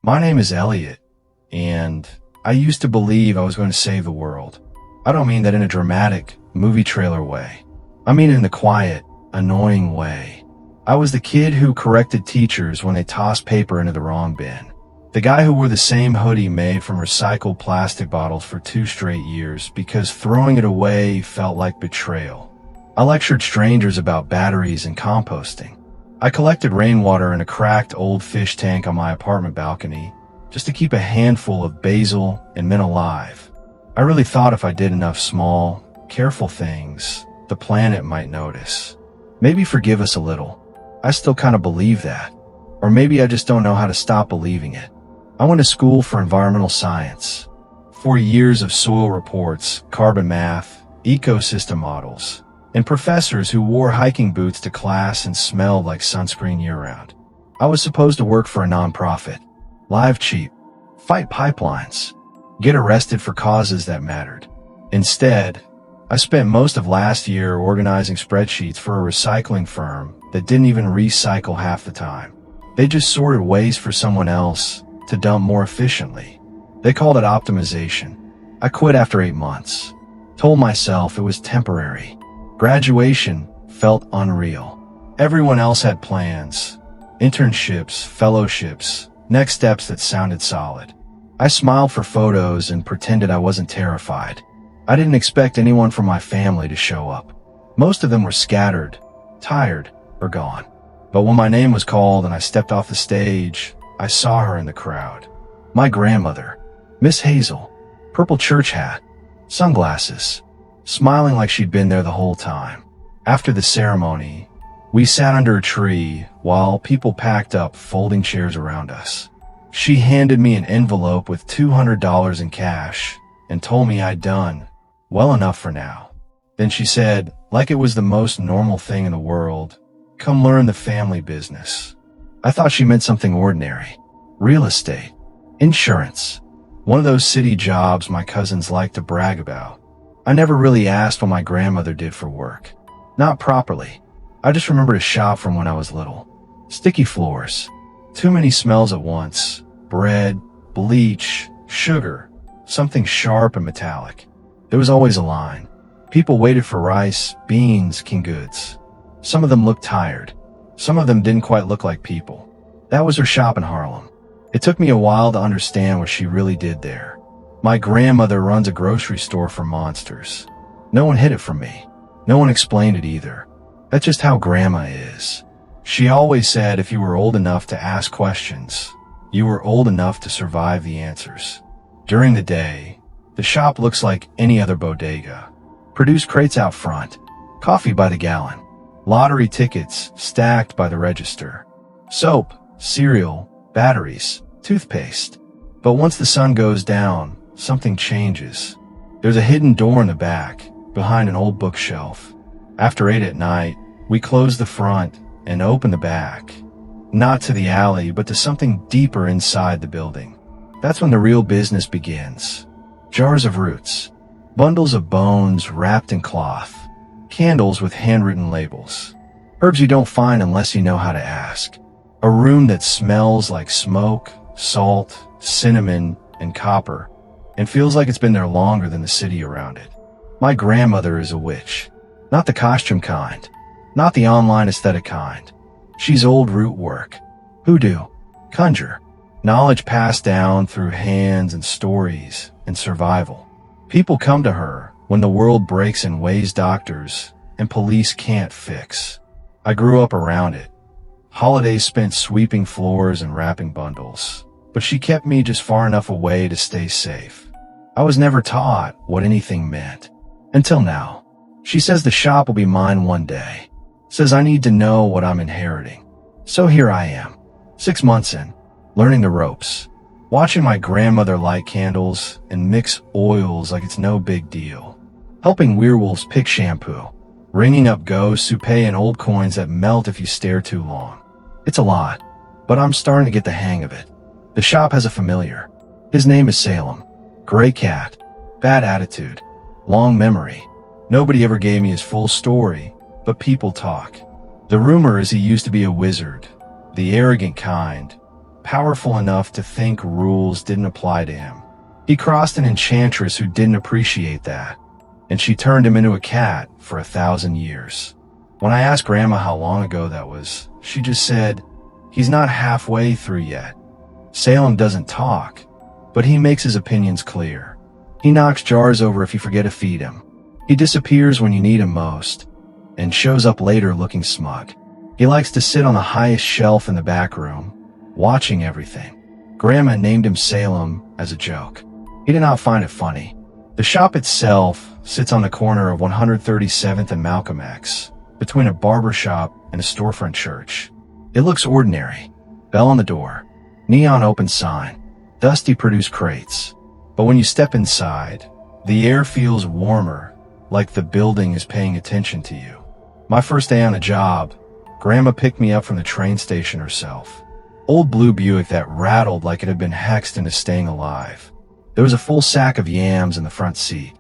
My name is Elliot, and I used to believe I was going to save the world. I don't mean that in a dramatic, movie trailer way. I mean in the quiet, annoying way. I was the kid who corrected teachers when they tossed paper into the wrong bin. The guy who wore the same hoodie made from recycled plastic bottles for 2 straight years because throwing it away felt like betrayal. I lectured strangers about batteries and composting. I collected rainwater in a cracked old fish tank on my apartment balcony just to keep a handful of basil and mint alive. I really thought if I did enough small, careful things, the planet might notice. Maybe forgive us a little. I still kind of believe that. Or maybe I just don't know how to stop believing it. I went to school for environmental science. 4 years of soil reports, carbon math, ecosystem models, and professors who wore hiking boots to class and smelled like sunscreen year-round. I was supposed to work for a nonprofit, live cheap, fight pipelines, get arrested for causes that mattered. Instead, I spent most of last year organizing spreadsheets for a recycling firm that didn't even recycle half the time. They just sorted waste for someone else to dump more efficiently. They called it optimization. I quit after 8 months, told myself it was temporary. Graduation felt unreal. Everyone else had plans, internships, fellowships, next steps that sounded solid. I smiled for photos and pretended I wasn't terrified. I didn't expect anyone from my family to show up. Most of them were scattered, tired, or gone. But when my name was called and I stepped off the stage, I saw her in the crowd. My grandmother, Miss Hazel, purple church hat, sunglasses, smiling like she'd been there the whole time. After the ceremony, we sat under a tree while people packed up folding chairs around us. She handed me an envelope with $200 in cash and told me I'd done well enough for now. Then she said, like it was the most normal thing in the world, "Come learn the family business." I thought she meant something ordinary. Real estate, insurance, one of those city jobs my cousins like to brag about. I never really asked what my grandmother did for work. Not properly. I just remembered a shop from when I was little. Sticky floors. Too many smells at once. Bread, bleach, sugar, something sharp and metallic. There was always a line. People waited for rice, beans, canned goods. Some of them looked tired. Some of them didn't quite look like people. That was her shop in Harlem. It took me a while to understand what she really did there. My grandmother runs a grocery store for monsters. No one hid it from me. No one explained it either. That's just how Grandma is. She always said if you were old enough to ask questions, you were old enough to survive the answers. During the day, the shop looks like any other bodega. Produce crates out front, coffee by the gallon, lottery tickets stacked by the register, soap, cereal, batteries, toothpaste. But once the sun goes down, something changes. There's a hidden door in the back, behind an old bookshelf. After 8 at night, we close the front and open the back. Not to the alley, but to something deeper inside the building. That's when the real business begins. Jars of roots, bundles of bones wrapped in cloth, candles with handwritten labels, herbs you don't find unless you know how to ask. A room that smells like smoke, salt, cinnamon, and copper, and feels like it's been there longer than the city around it. My grandmother is a witch. Not the costume kind. Not the online aesthetic kind. She's old root work. Hoodoo. Conjure. Knowledge passed down through hands and stories and survival. People come to her when the world breaks in ways doctors and police can't fix. I grew up around it. Holidays spent sweeping floors and wrapping bundles. But she kept me just far enough away to stay safe. I was never taught what anything meant. Until now. She says the shop will be mine one day. Says I need to know what I'm inheriting. So here I am, 6 months in, learning the ropes. Watching my grandmother light candles and mix oils like it's no big deal. Helping werewolves pick shampoo. Ringing up ghosts who pay in old coins that melt if you stare too long. It's a lot, but I'm starting to get the hang of it. The shop has a familiar. His name is Salem. Gray cat. Bad attitude. Long memory. Nobody ever gave me his full story, but people talk. The rumor is he used to be a wizard. The arrogant kind. powerful enough to think rules didn't apply to him. He crossed an enchantress who didn't appreciate that, and she turned him into a cat for 1,000 years. When I asked Grandma how long ago that was, she just said, "He's not halfway through yet." Salem doesn't talk, but he makes his opinions clear. He knocks jars over if you forget to feed him. He disappears when you need him most, and shows up later looking smug. He likes to sit on the highest shelf in the back room, watching everything. Grandma named him Salem as a joke. He did not find it funny. The shop itself sits on the corner of 137th and Malcolm X, between a barber shop and a storefront church. It looks ordinary. Bell on the door, neon open sign, dusty produce crates. But when you step inside, the air feels warmer, like the building is paying attention to you. My first day on the job, Grandma picked me up from the train station herself. Old blue Buick that rattled like it had been hexed into staying alive. There was a full sack of yams in the front seat.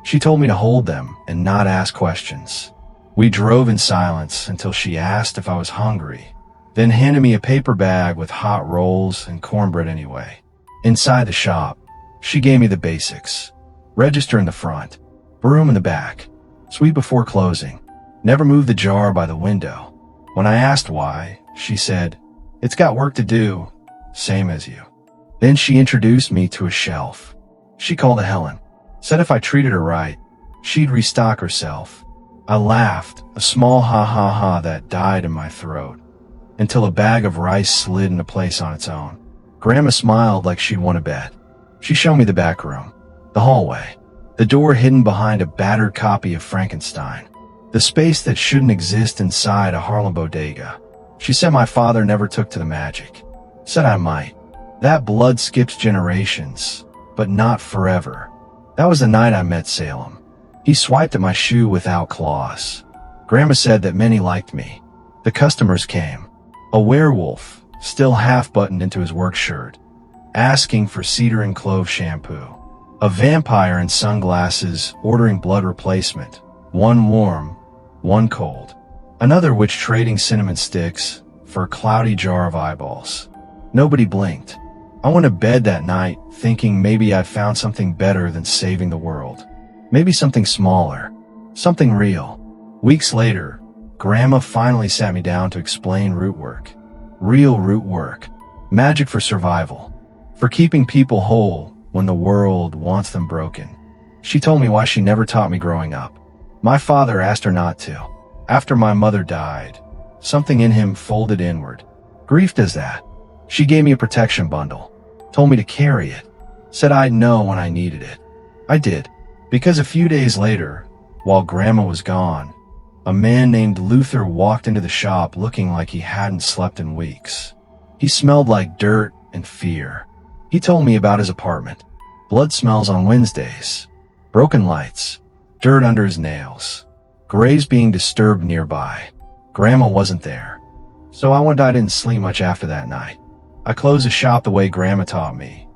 She told me to hold them and not ask questions. We drove in silence until she asked if I was hungry, then handed me a paper bag with hot rolls and cornbread anyway. Inside the shop, she gave me the basics. Register in the front, broom in the back, sweep before closing, never move the jar by the window. When I asked why, she said, "It's got work to do, same as you." Then she introduced me to a shelf. She called it Helen, said if I treated her right, she'd restock herself. I laughed, a small ha-ha-ha that died in my throat, until a bag of rice slid into place on its own. Grandma smiled like she'd won a bet. She showed me the back room, the hallway, the door hidden behind a battered copy of Frankenstein, the space that shouldn't exist inside a Harlem bodega. She said my father never took to the magic. Said I might. That blood skips generations, but not forever. That was the night I met Salem. He swiped at my shoe without claws. Grandma said that many liked me. The customers came. A werewolf, still half-buttoned into his work shirt, asking for cedar and clove shampoo. A vampire in sunglasses ordering blood replacement, one warm, one cold. Another witch trading cinnamon sticks for a cloudy jar of eyeballs. Nobody blinked. I went to bed that night thinking maybe I'd found something better than saving the world. Maybe something smaller, something real. Weeks later, Grandma finally sat me down to explain root work. Real root work. Magic for survival. For keeping people whole when the world wants them broken. She told me why she never taught me growing up. My father asked her not to. After my mother died, something in him folded inward. Grief does that. She gave me a protection bundle. Told me to carry it. Said I'd know when I needed it. I did. Because a few days later, while Grandma was gone, a man named Luther walked into the shop looking like he hadn't slept in weeks. He smelled like dirt and fear. He told me about his apartment. Blood smells on Wednesdays. Broken lights. Dirt under his nails. Graves being disturbed nearby. Grandma wasn't there. So I didn't sleep much after that night. I closed the shop the way Grandma taught me.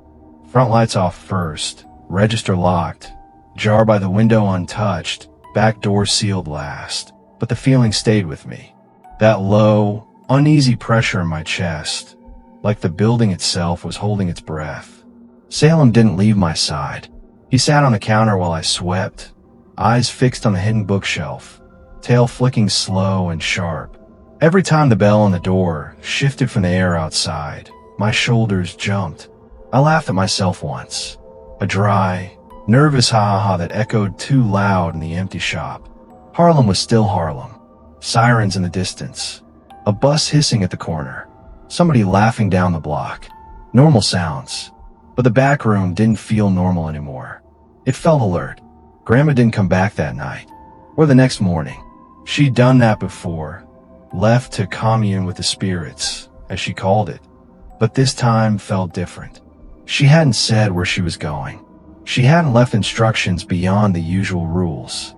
Front lights off first. Register locked. Jar by the window untouched. Back door sealed last. But the feeling stayed with me. That low, uneasy pressure in my chest, like the building itself was holding its breath. Salem didn't leave my side. He sat on the counter while I swept, eyes fixed on the hidden bookshelf, tail flicking slow and sharp. Every time the bell on the door shifted from the air outside, my shoulders jumped. I laughed at myself once. A dry, nervous ha-ha that echoed too loud in the empty shop. Harlem was still Harlem. Sirens in the distance. A bus hissing at the corner. Somebody laughing down the block. Normal sounds. But the back room didn't feel normal anymore. It felt alert. Grandma didn't come back that night. Or the next morning. She'd done that before. Left to commune with the spirits, as she called it. But this time felt different. She hadn't said where she was going. She hadn't left instructions beyond the usual rules.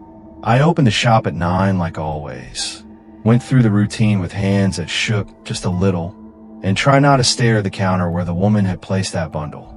I opened the shop at 9 like always. Went through the routine with hands that shook just a little, and tried not to stare at the counter where the woman had placed that bundle.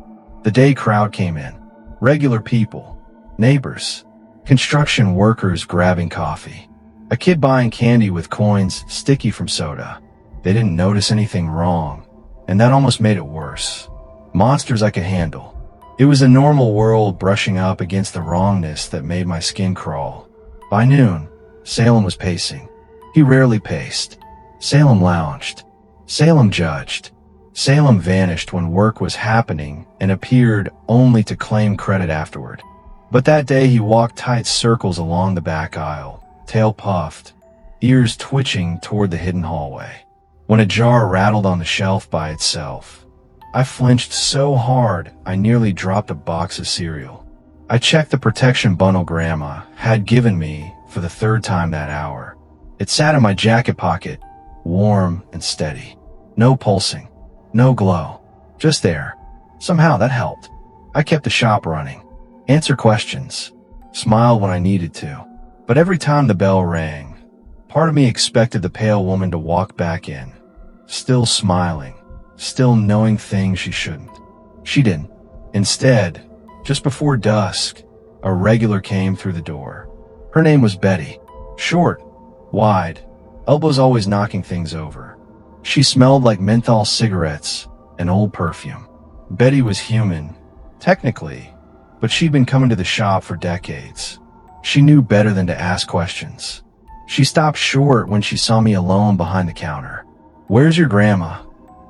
The day crowd came in. Regular people. Neighbors. Construction workers grabbing coffee. A kid buying candy with coins sticky from soda. They didn't notice anything wrong. and that almost made it worse. Monsters I could handle. It was a normal world brushing up against the wrongness that made my skin crawl. By noon, Salem was pacing. He rarely paced. Salem lounged. Salem judged. Salem vanished when work was happening and appeared only to claim credit afterward. But that day he walked tight circles along the back aisle, tail puffed, ears twitching toward the hidden hallway. When a jar rattled on the shelf by itself, I flinched so hard I nearly dropped a box of cereal. I checked the protection bundle Grandma had given me for the third time that hour. It sat in my jacket pocket, warm and steady. No pulsing, no glow, just there. Somehow that helped. I kept the shop running, answered questions, smiled when I needed to. But every time the bell rang, part of me expected the pale woman to walk back in, still smiling, still knowing things she shouldn't. She didn't. Instead, just before dusk, a regular came through the door. Her name was Betty. Short, wide, elbows always knocking things over. She smelled like menthol cigarettes and old perfume. Betty was human, technically, but she'd been coming to the shop for decades. She knew better than to ask questions. She stopped short when she saw me alone behind the counter. "Where's your grandma?"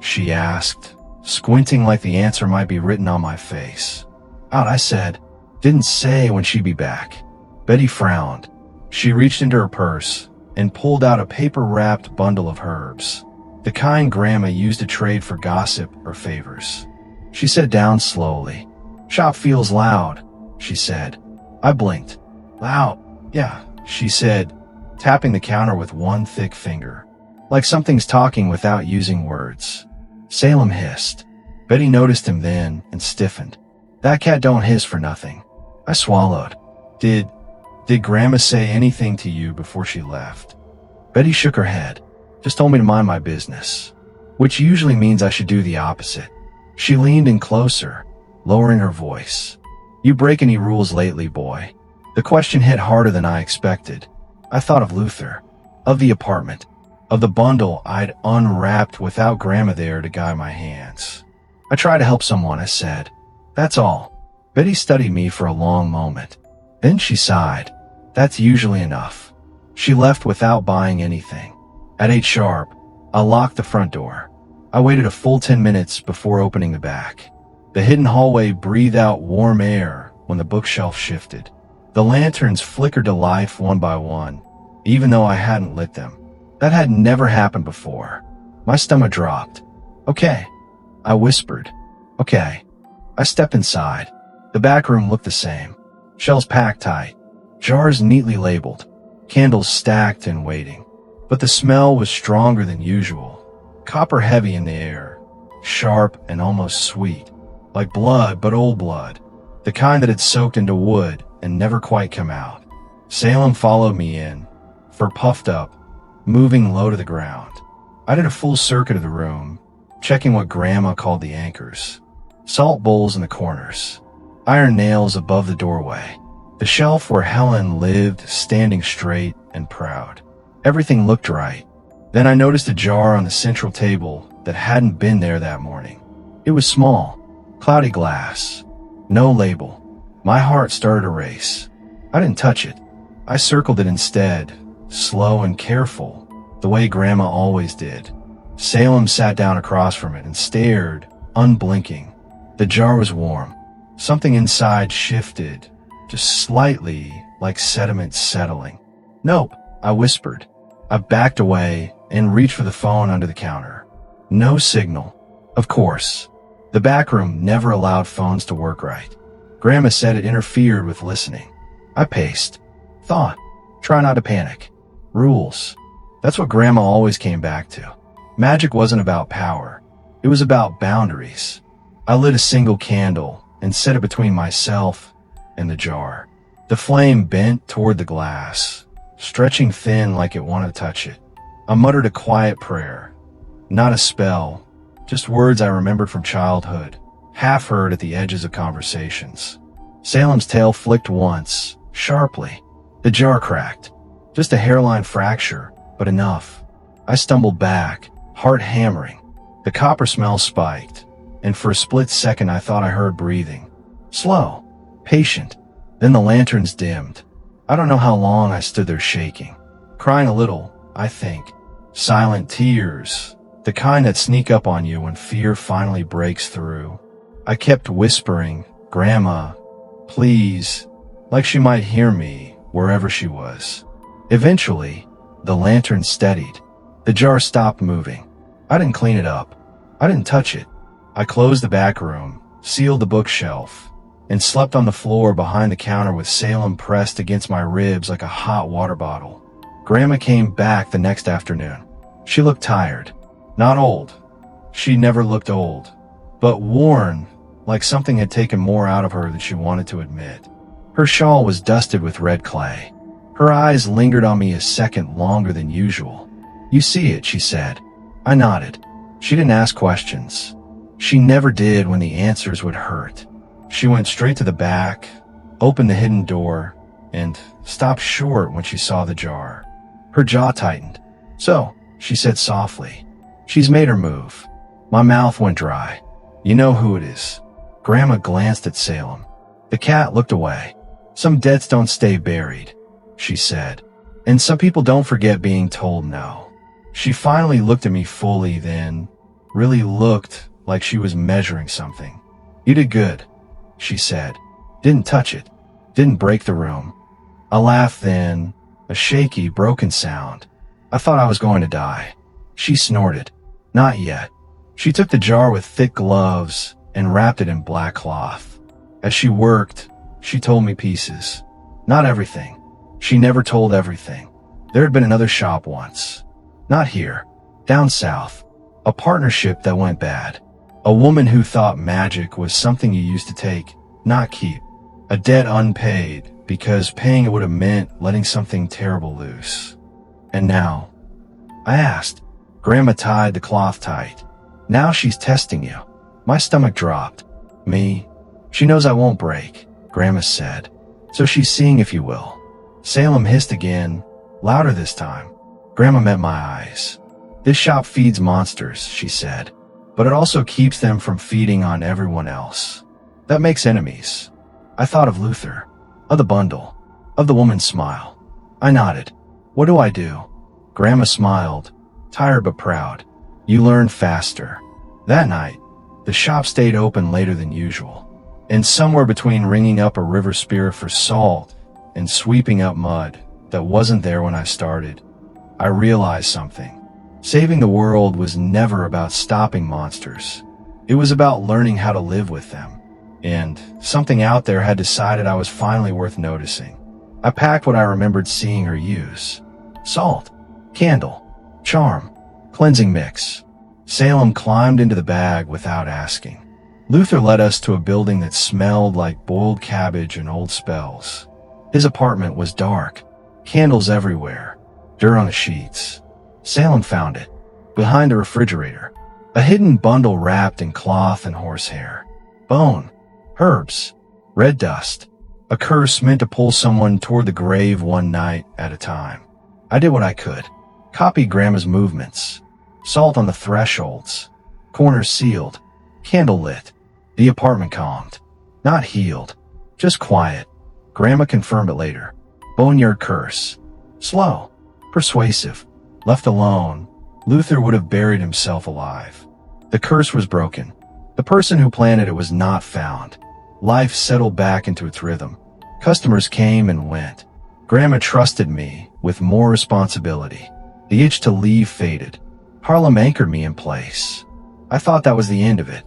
she asked, squinting like the answer might be written on my face. "Out," I said. "Didn't say when she'd be back." Betty frowned. She reached into her purse and pulled out a paper-wrapped bundle of herbs, the kind Grandma used to trade for gossip or favors. She sat down slowly. "Shop feels loud," she said. I blinked. "Loud? Yeah," she said, tapping the counter with one thick finger. Like something's talking without using words. Salem hissed. Betty noticed him then and stiffened. "That cat don't hiss for nothing." I swallowed. Did Grandma say anything to you before she left?" Betty shook her head. "Just told me to mind my business." Which usually means I should do the opposite. She leaned in closer, lowering her voice. "You break any rules lately, boy?" The question hit harder than I expected. I thought of Luther, of the apartment, of the bundle I'd unwrapped without Grandma there to guide my hands. "I try to help someone," I said. "That's all." Betty studied me for a long moment. Then she sighed. "That's usually enough." She left without buying anything. At 8 sharp, I locked the front door. I waited a full 10 minutes before opening the back. The hidden hallway breathed out warm air when the bookshelf shifted. The lanterns flickered to life one by one, even though I hadn't lit them. That had never happened before. My stomach dropped. "Okay," I whispered. "Okay." I stepped inside. The back room looked the same. Shelves packed tight. Jars neatly labeled. Candles stacked and waiting. But the smell was stronger than usual. Copper heavy in the air. Sharp and almost sweet. Like blood, but old blood. The kind that had soaked into wood and never quite come out. Salem followed me in, fur puffed up, moving low to the ground. I did a full circuit of the room, checking what Grandma called the anchors. Salt bowls in the corners. Iron nails above the doorway. The shelf where Helen lived, standing straight and proud. Everything looked right. Then I noticed a jar on the central table that hadn't been there that morning. It was small, cloudy glass, no label. My heart started to race. I didn't touch it. I circled it instead, slow and careful, the way Grandma always did. Salem sat down across from it and stared, unblinking. The jar was warm. Something inside shifted, just slightly, like sediment settling. "Nope," I whispered. I backed away and reached for the phone under the counter. No signal. Of course. The back room never allowed phones to work right. Grandma said it interfered with listening. I paced. Thought. Try not to panic. Rules. That's what Grandma always came back to. Magic wasn't about power. It was about boundaries. I lit a single candle and set it between myself and the jar. The flame bent toward the glass, stretching thin like it wanted to touch it. I muttered a quiet prayer. Not a spell, just words I remembered from childhood, half heard at the edges of conversations. Salem's tail flicked once, sharply. The jar cracked. Just a hairline fracture, but enough. I stumbled back, heart hammering. The copper smell spiked, and for a split second I thought I heard breathing. Slow, patient. Then the lanterns dimmed. I don't know how long I stood there shaking. Crying a little, I think. Silent tears. The kind that sneak up on you when fear finally breaks through. I kept whispering, "Grandma, please," like she might hear me wherever she was. Eventually, the lantern steadied. The jar stopped moving. I didn't clean it up. I didn't touch it. I closed the back room, sealed the bookshelf, and slept on the floor behind the counter with Salem pressed against my ribs like a hot water bottle. Grandma came back the next afternoon. She looked tired. Not old. She never looked old. But worn, like something had taken more out of her than she wanted to admit. Her shawl was dusted with red clay. Her eyes lingered on me a second longer than usual. "You see it," she said. I nodded. She didn't ask questions. She never did when the answers would hurt. She went straight to the back, opened the hidden door, and stopped short when she saw the jar. Her jaw tightened. "So," she said softly, "she's made her move." My mouth went dry. "You know who it is." Grandma glanced at Salem. The cat looked away. "Some debts don't stay buried," she said. "And some people don't forget being told no." She finally looked at me fully, then really looked like she was measuring something. "You did good," she said. "Didn't touch it. Didn't break the room." I laughed then, a shaky, broken sound. I thought I was going to die. She snorted. "Not yet." She took the jar with thick gloves and wrapped it in black cloth. As she worked, she told me pieces. Not everything. She never told everything. There had been another shop once. Not here. Down south. A partnership that went bad. A woman who thought magic was something you used to take, not keep. A debt unpaid, because paying it would have meant letting something terrible loose. And now? I asked. Grandma tied the cloth tight. "Now she's testing you." My stomach dropped. "Me? She knows I won't break," Grandma said. "So she's seeing if you will." Salem hissed again, louder this time. Grandma met my eyes. "This shop feeds monsters," she said, "but it also keeps them from feeding on everyone else. That makes enemies." I thought of Luther, of the bundle, of the woman's smile. I nodded. "What do I do?" Grandma smiled, tired but proud. "You learn faster." That night, the shop stayed open later than usual. And somewhere between ringing up a river spirit for salt and sweeping up mud that wasn't there when I started, I realized something. Saving the world was never about stopping monsters. It was about learning how to live with them. And something out there had decided I was finally worth noticing. I packed what I remembered seeing her use. Salt, candle, charm, cleansing mix. Salem climbed into the bag without asking. Luther led us to a building that smelled like boiled cabbage and old spells. His apartment was dark, candles everywhere, dirt on the sheets. Salem found it, behind the refrigerator, a hidden bundle wrapped in cloth and horsehair. Bone, herbs, red dust, a curse meant to pull someone toward the grave one night at a time. I did what I could, copied Grandma's movements. Salt on the thresholds, corners sealed, candle lit. The apartment calmed. Not healed, just quiet. Grandma confirmed it later. Boneyard curse. Slow, persuasive. Left alone, Luther would have buried himself alive. The curse was broken. The person who planted it was not found. Life settled back into its rhythm. Customers came and went. Grandma trusted me with more responsibility. The itch to leave faded. Harlem anchored me in place. I thought that was the end of it.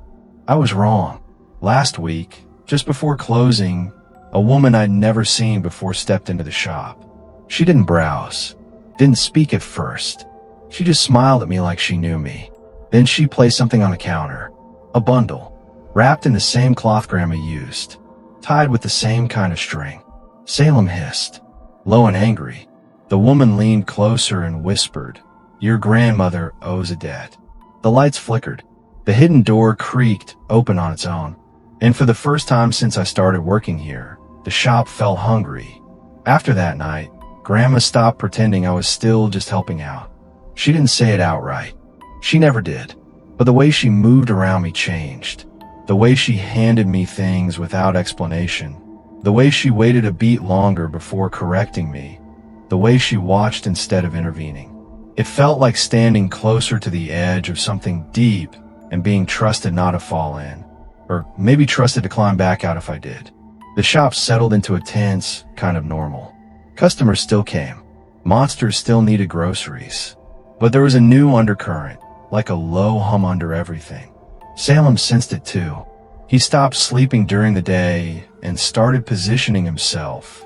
I was wrong. Last week, just before closing, a woman I'd never seen before stepped into the shop. She didn't browse, didn't speak at first. She just smiled at me like she knew me. Then she placed something on the counter. A bundle, wrapped in the same cloth Grandma used, tied with the same kind of string. Salem hissed, low and angry. The woman leaned closer and whispered, "Your grandmother owes a debt." The lights flickered. The hidden door creaked open on its own. And for the first time since I started working here, the shop felt hungry. After that night, Grandma stopped pretending I was still just helping out. She didn't say it outright. She never did. But the way she moved around me changed. The way she handed me things without explanation. The way she waited a beat longer before correcting me. The way she watched instead of intervening. It felt like standing closer to the edge of something deep and being trusted not to fall in. Or maybe trusted to climb back out if I did. The shop settled into a tense, kind of normal. Customers still came. Monsters still needed groceries. But there was a new undercurrent, like a low hum under everything. Salem sensed it too. He stopped sleeping during the day and started positioning himself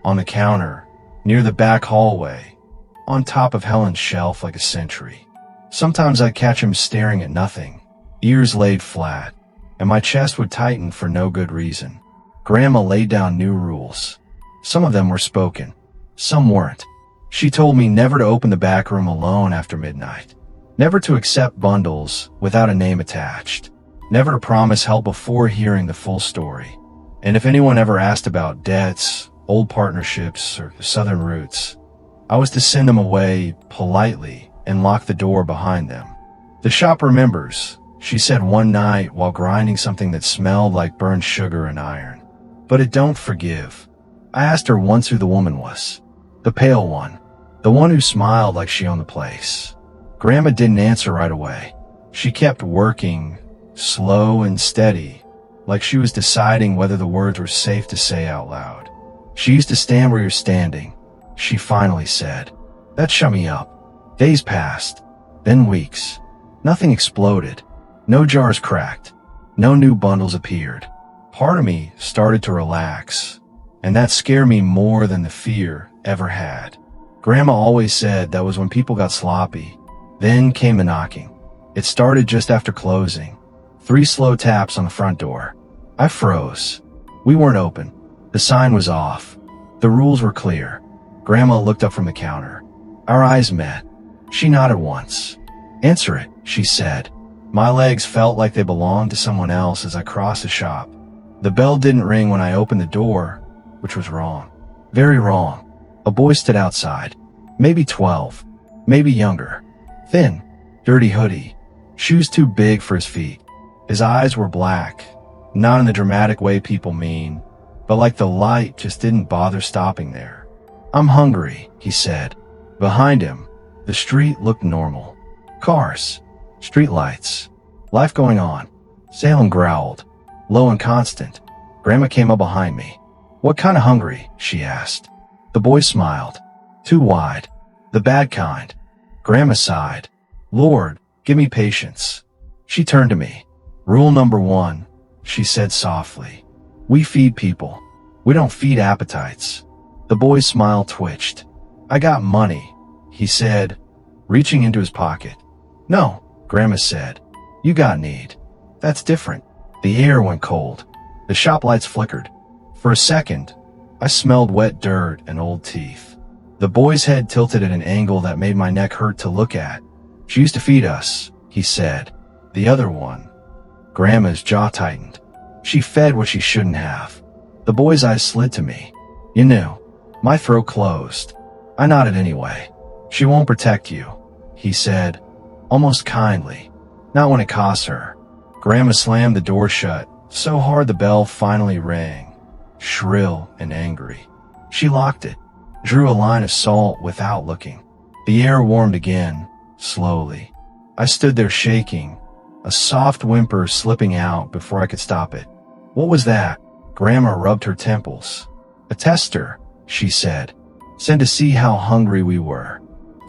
on the counter, near the back hallway, on top of Helen's shelf like a sentry. Sometimes I'd catch him staring at nothing, ears laid flat, and my chest would tighten for no good reason. Grandma laid down new rules. Some of them were spoken, some weren't. She told me never to open the back room alone after midnight, never to accept bundles without a name attached, never to promise help before hearing the full story. And if anyone ever asked about debts, old partnerships, or southern roots, I was to send them away politely and lock the door behind them. The shop remembers, she said one night while grinding something that smelled like burned sugar and iron. But it don't forgive. I asked her once who the woman was. The pale one. The one who smiled like she owned the place. Grandma didn't answer right away. She kept working, slow and steady, like she was deciding whether the words were safe to say out loud. She used to stand where you're standing. She finally said, "That shut me up." Days passed, then weeks. Nothing exploded. No jars cracked. No new bundles appeared. Part of me started to relax, and that scared me more than the fear ever had. Grandma always said that was when people got sloppy. Then came the knocking. It started just after closing. 3 slow taps on the front door. I froze. We weren't open. The sign was off. The rules were clear. Grandma looked up from the counter. Our eyes met. She nodded once. "Answer it," she said. My legs felt like they belonged to someone else as I crossed the shop. The bell didn't ring when I opened the door, which was wrong. Very wrong. A boy stood outside. Maybe 12. Maybe younger. Thin. Dirty hoodie. Shoes too big for his feet. His eyes were black. Not in the dramatic way people mean, but like the light just didn't bother stopping there. "I'm hungry," he said. Behind him, the street looked normal. Cars. Street lights. Life going on. Salem growled. Low and constant. Grandma came up behind me. "What kind of hungry?" she asked. The boy smiled. "Too wide. The bad kind." Grandma sighed. "Lord, give me patience." She turned to me. "Rule number 1, she said softly. "We feed people. We don't feed appetites." The boy's smile twitched. "I got money," he said, reaching into his pocket. "No," Grandma said. "You got need. That's different." The air went cold. The shop lights flickered. For a second, I smelled wet dirt and old teeth. The boy's head tilted at an angle that made my neck hurt to look at. "She used to feed us," he said. "The other one." Grandma's jaw tightened. "She fed what she shouldn't have." The boy's eyes slid to me. "You knew." My throat closed. I nodded anyway. "She won't protect you," he said, almost kindly. "Not when it costs her." Grandma slammed the door shut, so hard the bell finally rang, shrill and angry. She locked it, drew a line of salt without looking. The air warmed again, slowly. I stood there shaking, a soft whimper slipping out before I could stop it. "What was that?" Grandma rubbed her temples. "A tester," she said. "Sent to see how hungry we were."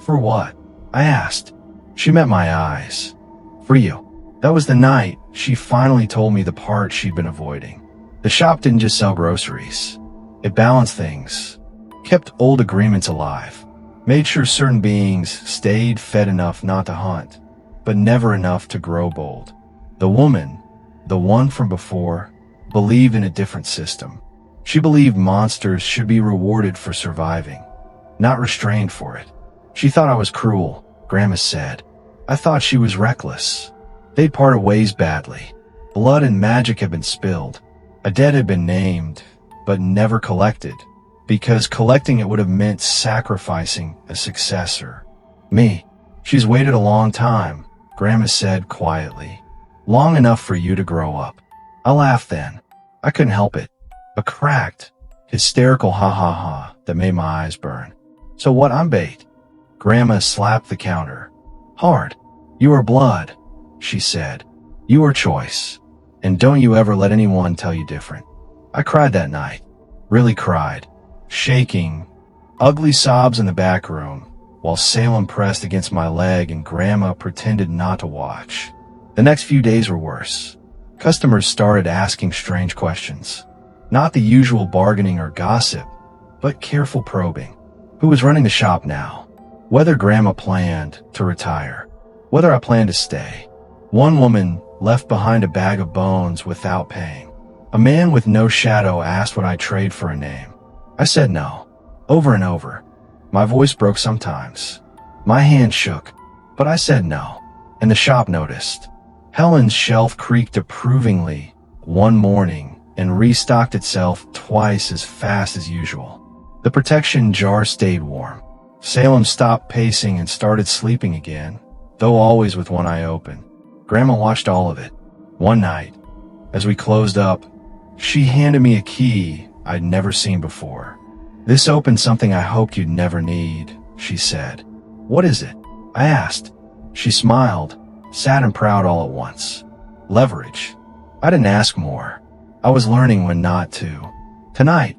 "For what?" I asked. She met my eyes. "For you." That was the night she finally told me the part she'd been avoiding. The shop didn't just sell groceries. It balanced things, kept old agreements alive, made sure certain beings stayed fed enough not to hunt, but never enough to grow bold. The woman, the one from before, believed in a different system. She believed monsters should be rewarded for surviving, not restrained for it. She thought I was cruel, Grandma said. I thought she was reckless. They'd parted ways badly. Blood and magic had been spilled. A debt had been named, but never collected, because collecting it would have meant sacrificing a successor. Me. She's waited a long time, Grandma said quietly. Long enough for you to grow up. I laughed then. I couldn't help it. A cracked, hysterical ha that made my eyes burn. So what, I'm bait? Grandma slapped the counter. Hard. You are blood, she said. You are choice. And don't you ever let anyone tell you different. I cried that night. Really cried. Shaking. Ugly sobs in the back room, while Salem pressed against my leg and Grandma pretended not to watch. The next few days were worse. Customers started asking strange questions. Not the usual bargaining or gossip, but careful probing. Who was running the shop now? Whether Grandma planned to retire. Whether I planned to stay. One woman left behind a bag of bones without paying. A man with no shadow asked would I trade for a name. I said no. Over and over. My voice broke sometimes. My hand shook, but I said no. And the shop noticed. Helen's shelf creaked approvingly one morning and restocked itself twice as fast as usual. The protection jar stayed warm. Salem stopped pacing and started sleeping again, though always with one eye open. Grandma watched all of it. One night, as we closed up, she handed me a key I'd never seen before. This opened something I hoped you'd never need, she said. What is it? I asked. She smiled, sad and proud all at once. Leverage. I didn't ask more. I was learning when not to. Tonight,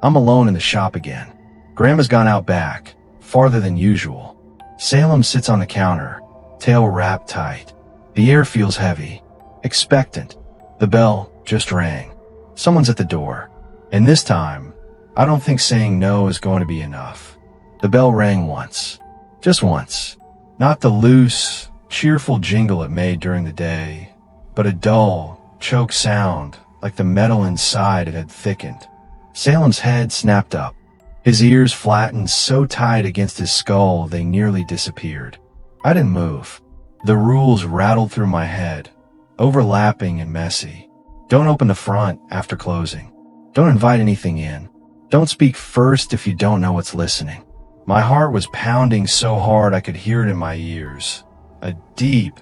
I'm alone in the shop again. Grandma's gone out back, farther than usual. Salem sits on the counter, tail wrapped tight. The air feels heavy, expectant. The bell just rang. Someone's at the door. And this time, I don't think saying no is going to be enough. The bell rang once. Just once. Not the loose, cheerful jingle it made during the day, but a dull, choked sound like the metal inside it had thickened. Salem's head snapped up. His ears flattened so tight against his skull they nearly disappeared. I didn't move. The rules rattled through my head, overlapping and messy. Don't open the front after closing. Don't invite anything in. Don't speak first if you don't know what's listening. My heart was pounding so hard I could hear it in my ears. A deep,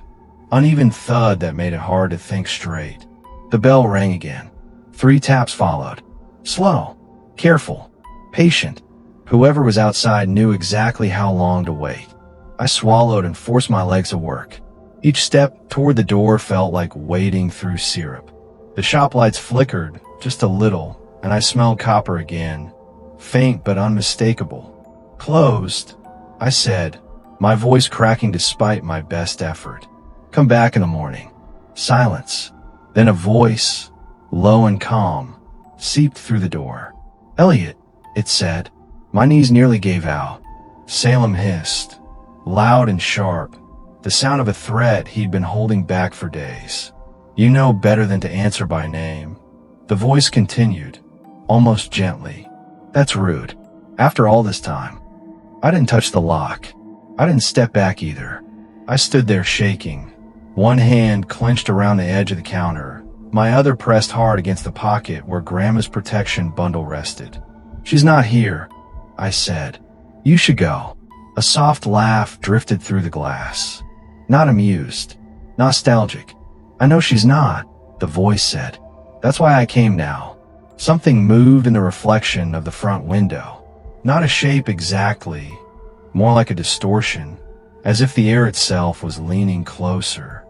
uneven thud that made it hard to think straight. The bell rang again. 3 taps followed. Slow, careful, patient. Whoever was outside knew exactly how long to wait. I swallowed and forced my legs to work. Each step toward the door felt like wading through syrup. The shop lights flickered just a little, and I smelled copper again, faint but unmistakable. Closed, I said, my voice cracking despite my best effort. Come back in the morning. Silence. Then a voice, low and calm, seeped through the door. Elliot, it said. My knees nearly gave out. Salem hissed, loud and sharp, the sound of a threat he'd been holding back for days. You know better than to answer by name. The voice continued, almost gently. That's rude. After all this time. I didn't touch the lock. I didn't step back either. I stood there shaking, one hand clenched around the edge of the counter, my other pressed hard against the pocket where Grandma's protection bundle rested. She's not here, I said. You should go. A soft laugh drifted through the glass. Not amused. Nostalgic. I know she's not, the voice said. That's why I came now. Something moved in the reflection of the front window. Not a shape exactly, more like a distortion, as if the air itself was leaning closer.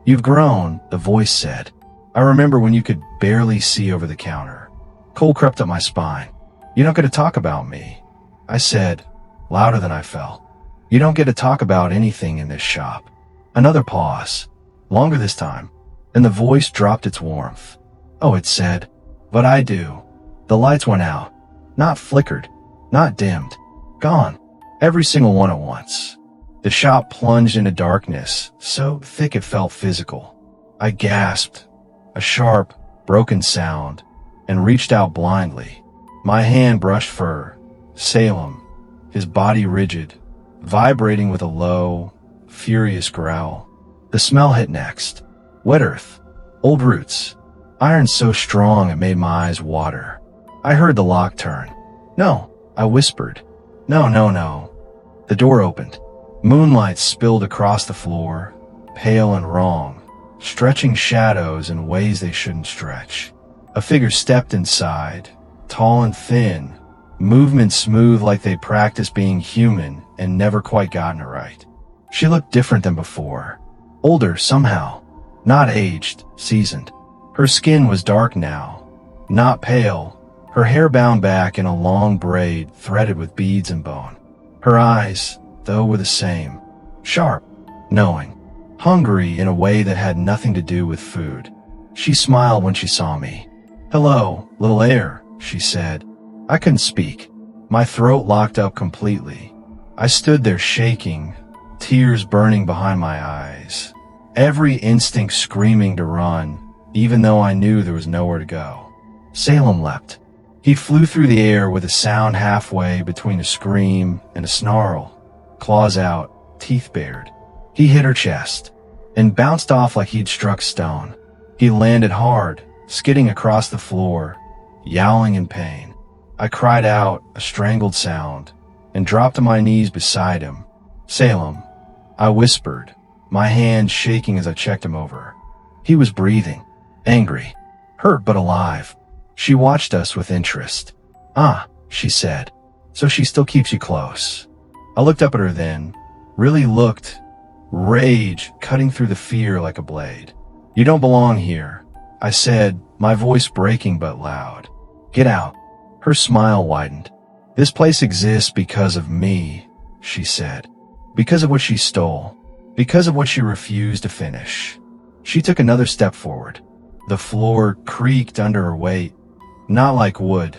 You've grown, the voice said. I remember when you could barely see over the counter. Cold crept up my spine. You don't get to talk about me, I said, louder than I felt. You don't get to talk about anything in this shop. Another pause, longer this time, and the voice dropped its warmth. Oh, it said, but I do. The lights went out, not flickered, not dimmed, gone, every single one at once. The shop plunged into darkness, so thick it felt physical. I gasped, a sharp, broken sound, and reached out blindly. My hand brushed fur. Salem, his body rigid, vibrating with a low, furious growl. The smell hit next. Wet earth, old roots, iron so strong it made my eyes water. I heard the lock turn. No, I whispered. No. The door opened. Moonlight spilled across the floor, pale and wrong, stretching shadows in ways they shouldn't stretch. A figure stepped inside, tall and thin, movement smooth like they practiced being human and never quite gotten it right. She looked different than before. Older somehow. Not aged, seasoned. Her skin was dark now, not pale. Her hair bound back in a long braid threaded with beads and bone. Her eyes, though, were the same. Sharp, knowing, hungry in a way that had nothing to do with food. She smiled when she saw me. "Hello, little air," she said. I couldn't speak. My throat locked up completely. I stood there shaking, tears burning behind my eyes. Every instinct screaming to run, even though I knew there was nowhere to go. Salem leapt. He flew through the air with a sound halfway between a scream and a snarl. Claws out, teeth bared. He hit her chest and bounced off like he'd struck stone. He landed hard, skidding across the floor, yowling in pain. I cried out, a strangled sound, and dropped to my knees beside him. "Salem," I whispered, my hands shaking as I checked him over. He was breathing, angry, hurt but alive. She watched us with interest. "Ah," she said, "so she still keeps you close." I looked up at her then, really looked, rage cutting through the fear like a blade. "You don't belong here," I said, my voice breaking but loud. "Get out." Her smile widened. "This place exists because of me," she said. "Because of what she stole. Because of what she refused to finish." She took another step forward. The floor creaked under her weight, not like wood,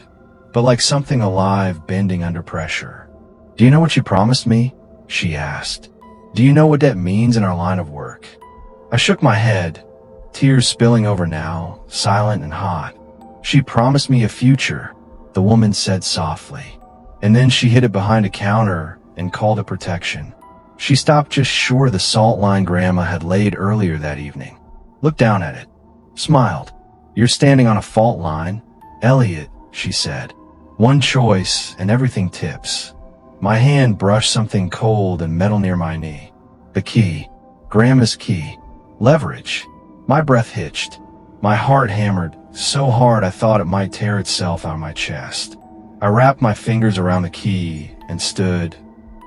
but like something alive bending under pressure. "Do you know what you promised me?" she asked. "Do you know what that means in our line of work?" I shook my head, tears spilling over now, silent and hot. "She promised me a future," the woman said softly. And then she hid it behind a counter and called it protection. She stopped just short of the salt line Grandma had laid earlier that evening. Looked down at it, smiled. "You're standing on a fault line, Elliot," she said. "One choice and everything tips." My hand brushed something cold and metal near my knee. The key. Grandma's key. Leverage. My breath hitched. My heart hammered so hard I thought it might tear itself out of my chest. I wrapped my fingers around the key and stood,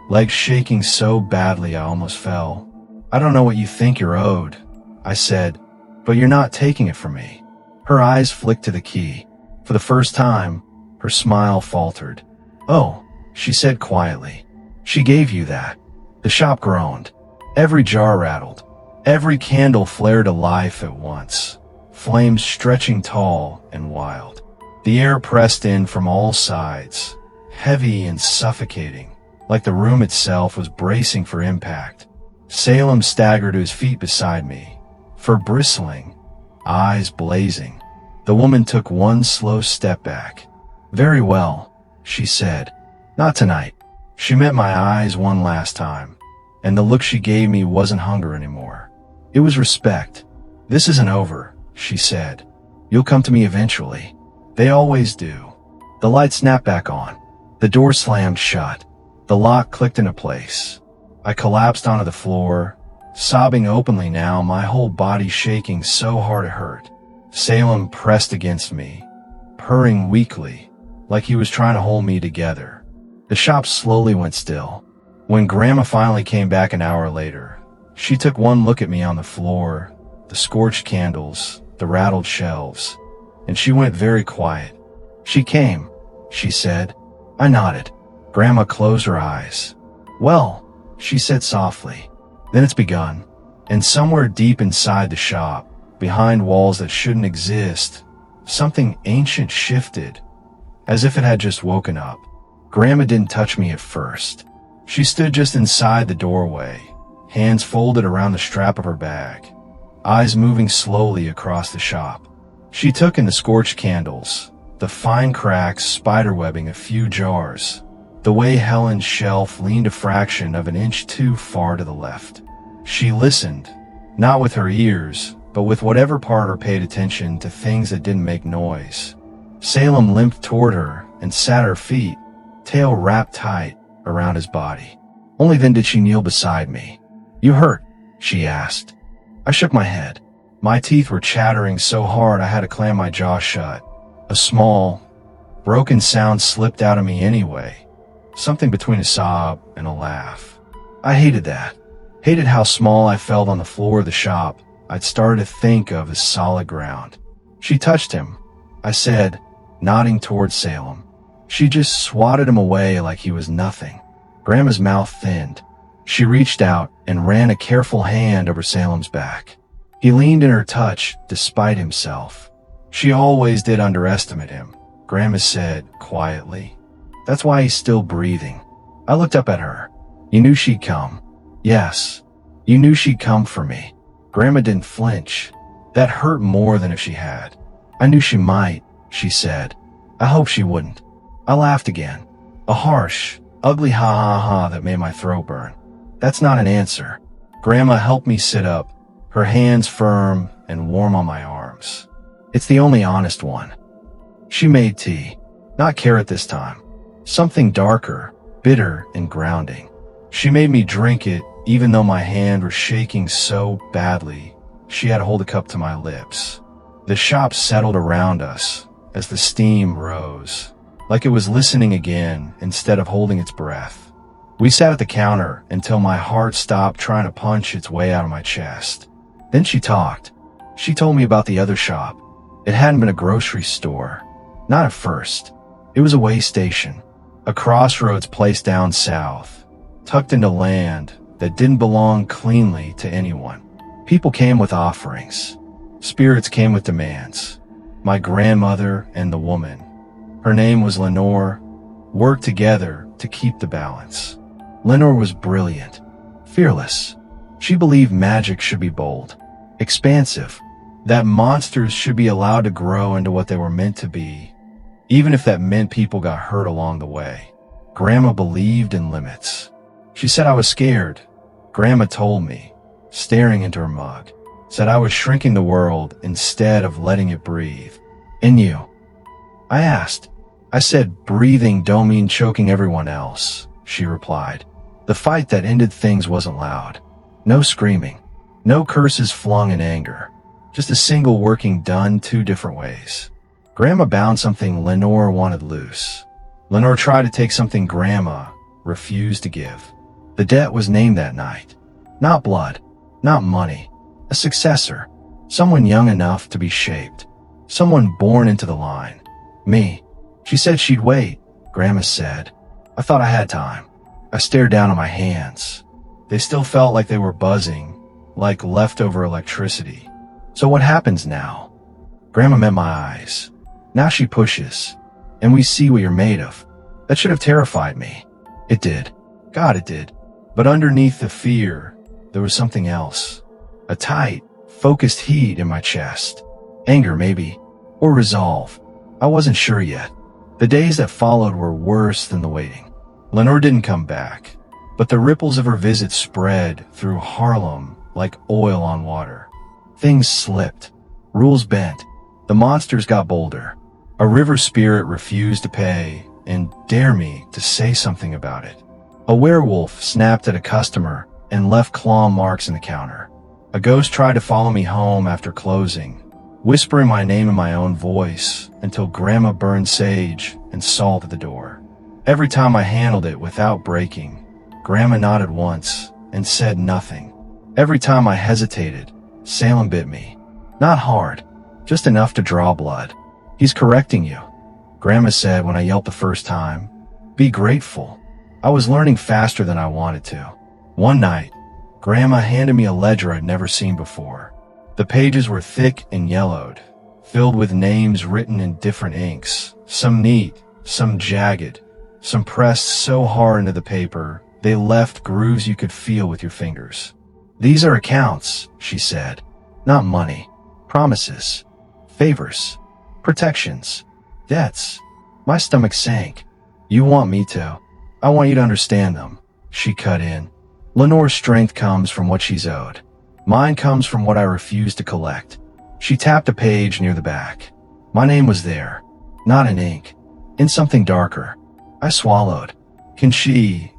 legs shaking so badly I almost fell. "I don't know what you think you're owed," I said, "but you're not taking it from me." Her eyes flicked to the key. For the first time, her smile faltered. "Oh," she said quietly. "She gave you that." The shop groaned. Every jar rattled. Every candle flared to life at once, flames stretching tall and wild. The air pressed in from all sides, heavy and suffocating, like the room itself was bracing for impact. Salem staggered to his feet beside me, fur bristling, eyes blazing. The woman took one slow step back. "Very well," she said. "Not tonight." She met my eyes one last time, and the look she gave me wasn't hunger anymore. It was respect. "This isn't over," she said. "You'll come to me eventually. They always do." The light snapped back on. The door slammed shut. The lock clicked into place. I collapsed onto the floor, sobbing openly now, my whole body shaking so hard it hurt. Salem pressed against me, purring weakly, like he was trying to hold me together. The shop slowly went still. When Grandma finally came back an hour later, she took one look at me on the floor, the scorched candles, the rattled shelves, and she went very quiet. "She came," she said. I nodded. Grandma closed her eyes. "Well," she said softly, "then it's begun." And somewhere deep inside the shop, behind walls that shouldn't exist, something ancient shifted, as if it had just woken up. Grandma didn't touch me at first. She stood just inside the doorway, hands folded around the strap of her bag, eyes moving slowly across the shop. She took in the scorched candles, the fine cracks spiderwebbing a few jars, the way Helen's shelf leaned a fraction of an inch too far to the left. She listened, not with her ears, but with whatever part of her paid attention to things that didn't make noise. Salem limped toward her and sat at her feet, tail wrapped tight around his body. Only then did she kneel beside me. "You hurt?" she asked. I shook my head. My teeth were chattering so hard I had to clam my jaw shut. A small, broken sound slipped out of me anyway, something between a sob and a laugh. I hated that. Hated how small I felt on the floor of the shop I'd started to think of as solid ground. She touched him, I said, nodding towards Salem. She just swatted him away like he was nothing. Grandma's mouth thinned. She reached out and ran a careful hand over Salem's back. He leaned in her touch despite himself. She always did underestimate him, Grandma said quietly. That's why he's still breathing. I looked up at her. You knew she'd come. Yes, you knew she'd come for me. Grandma didn't flinch. That hurt more than if she had. I knew she might, she said. I hoped she wouldn't. I laughed again. A harsh, ugly ha-ha-ha that made my throat burn. That's not an answer. Grandma helped me sit up, her hands firm and warm on my arms. It's the only honest one. She made tea. Not carrot this time. Something darker, bitter and grounding. She made me drink it even though my hand was shaking so badly she had to hold a cup to my lips. The shop settled around us as the steam rose, like it was listening again instead of holding its breath. We sat at the counter until my heart stopped trying to punch its way out of my chest. Then she talked. She told me about the other shop. It hadn't been a grocery store. Not at first. It was a way station. A crossroads place down south, tucked into land that didn't belong cleanly to anyone. People came with offerings. Spirits came with demands. My grandmother and the woman, her name was Lenore, worked together to keep the balance. Lenore was brilliant, fearless. She believed magic should be bold, expansive, that monsters should be allowed to grow into what they were meant to be, even if that meant people got hurt along the way. Grandma believed in limits. She said I was scared. Grandma told me, staring into her mug, said I was shrinking the world instead of letting it breathe. And you? I asked. I said breathing don't mean choking everyone else, she replied. The fight that ended things wasn't loud. No screaming. No curses flung in anger. Just a single working done two different ways. Grandma bound something Lenore wanted loose. Lenore tried to take something Grandma refused to give. The debt was named that night. Not blood, not money. A successor. Someone young enough to be shaped. Someone born into the line. Me. She said she'd wait, Grandma said. I thought I had time. I stared down at my hands. They still felt like they were buzzing, like leftover electricity. So what happens now? Grandma met my eyes. Now she pushes, and we see what you're made of. That should have terrified me. It did. God, it did. But underneath the fear, there was something else. A tight, focused heat in my chest. Anger, maybe. Or resolve. I wasn't sure yet. The days that followed were worse than the waiting. Lenore didn't come back, but the ripples of her visit spread through Harlem like oil on water. Things slipped. Rules bent. The monsters got bolder. A river spirit refused to pay and dare me to say something about it. A werewolf snapped at a customer and left claw marks in the counter. A ghost tried to follow me home after closing, whispering my name in my own voice until Grandma burned sage and salt at the door. Every time I handled it without breaking, Grandma nodded once and said nothing. Every time I hesitated, Salem bit me. Not hard, just enough to draw blood. He's correcting you, Grandma said when I yelped the first time. Be grateful. I was learning faster than I wanted to. One night, Grandma handed me a ledger I'd never seen before. The pages were thick and yellowed, filled with names written in different inks, some neat, some jagged, some pressed so hard into the paper they left grooves you could feel with your fingers. These are accounts, she said, not money. Promises, favors, protections, debts. My stomach sank. You want me to. I want you to understand them, she cut in. Lenore's strength comes from what she's owed. Mine comes from what I refuse to collect. She tapped a page near the back. My name was there, not in ink, in something darker. I swallowed. Can she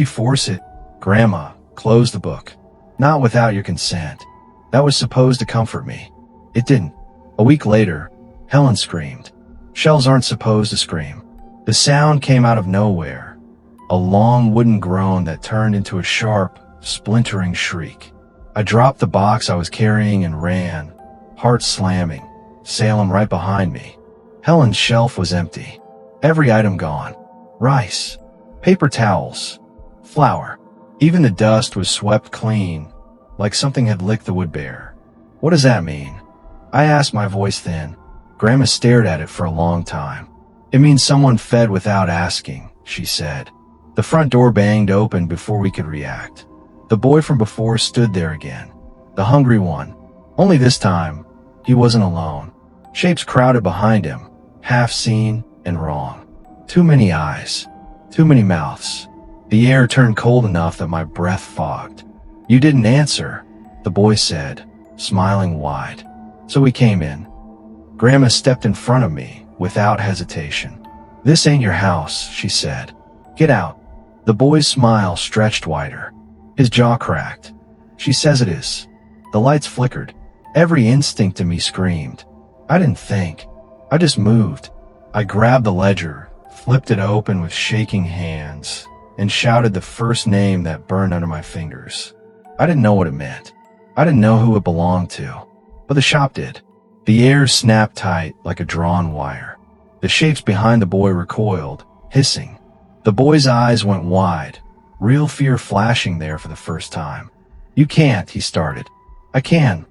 force it? Grandma, close the book. Not without your consent. That was supposed to comfort me. It didn't. A week later, Helen screamed. Shelves aren't supposed to scream. The sound came out of nowhere. A long wooden groan that turned into a sharp, splintering shriek. I dropped the box I was carrying and ran, heart slamming, Salem right behind me. Helen's shelf was empty. Every item gone. Rice, paper towels, flour. Even the dust was swept clean, like something had licked the wood bare. What does that mean? I asked, my voice thin. Grandma stared at it for a long time. It means someone fed without asking, she said. The front door banged open before we could react. The boy from before stood there again. The hungry one. Only this time, he wasn't alone. Shapes crowded behind him, half seen and wrong. Too many eyes. Too many mouths. The air turned cold enough that my breath fogged. You didn't answer, the boy said, smiling wide. So we came in. Grandma stepped in front of me without hesitation. This ain't your house, she said. Get out. The boy's smile stretched wider. His jaw cracked. She says it is. The lights flickered. Every instinct in me screamed. I didn't think. I just moved. I grabbed the ledger, flipped it open with shaking hands, and shouted the first name that burned under my fingers. I didn't know what it meant. I didn't know who it belonged to. But the shop did. The air snapped tight like a drawn wire. The shapes behind the boy recoiled, hissing. The boy's eyes went wide, real fear flashing there for the first time. You can't, he started. I can,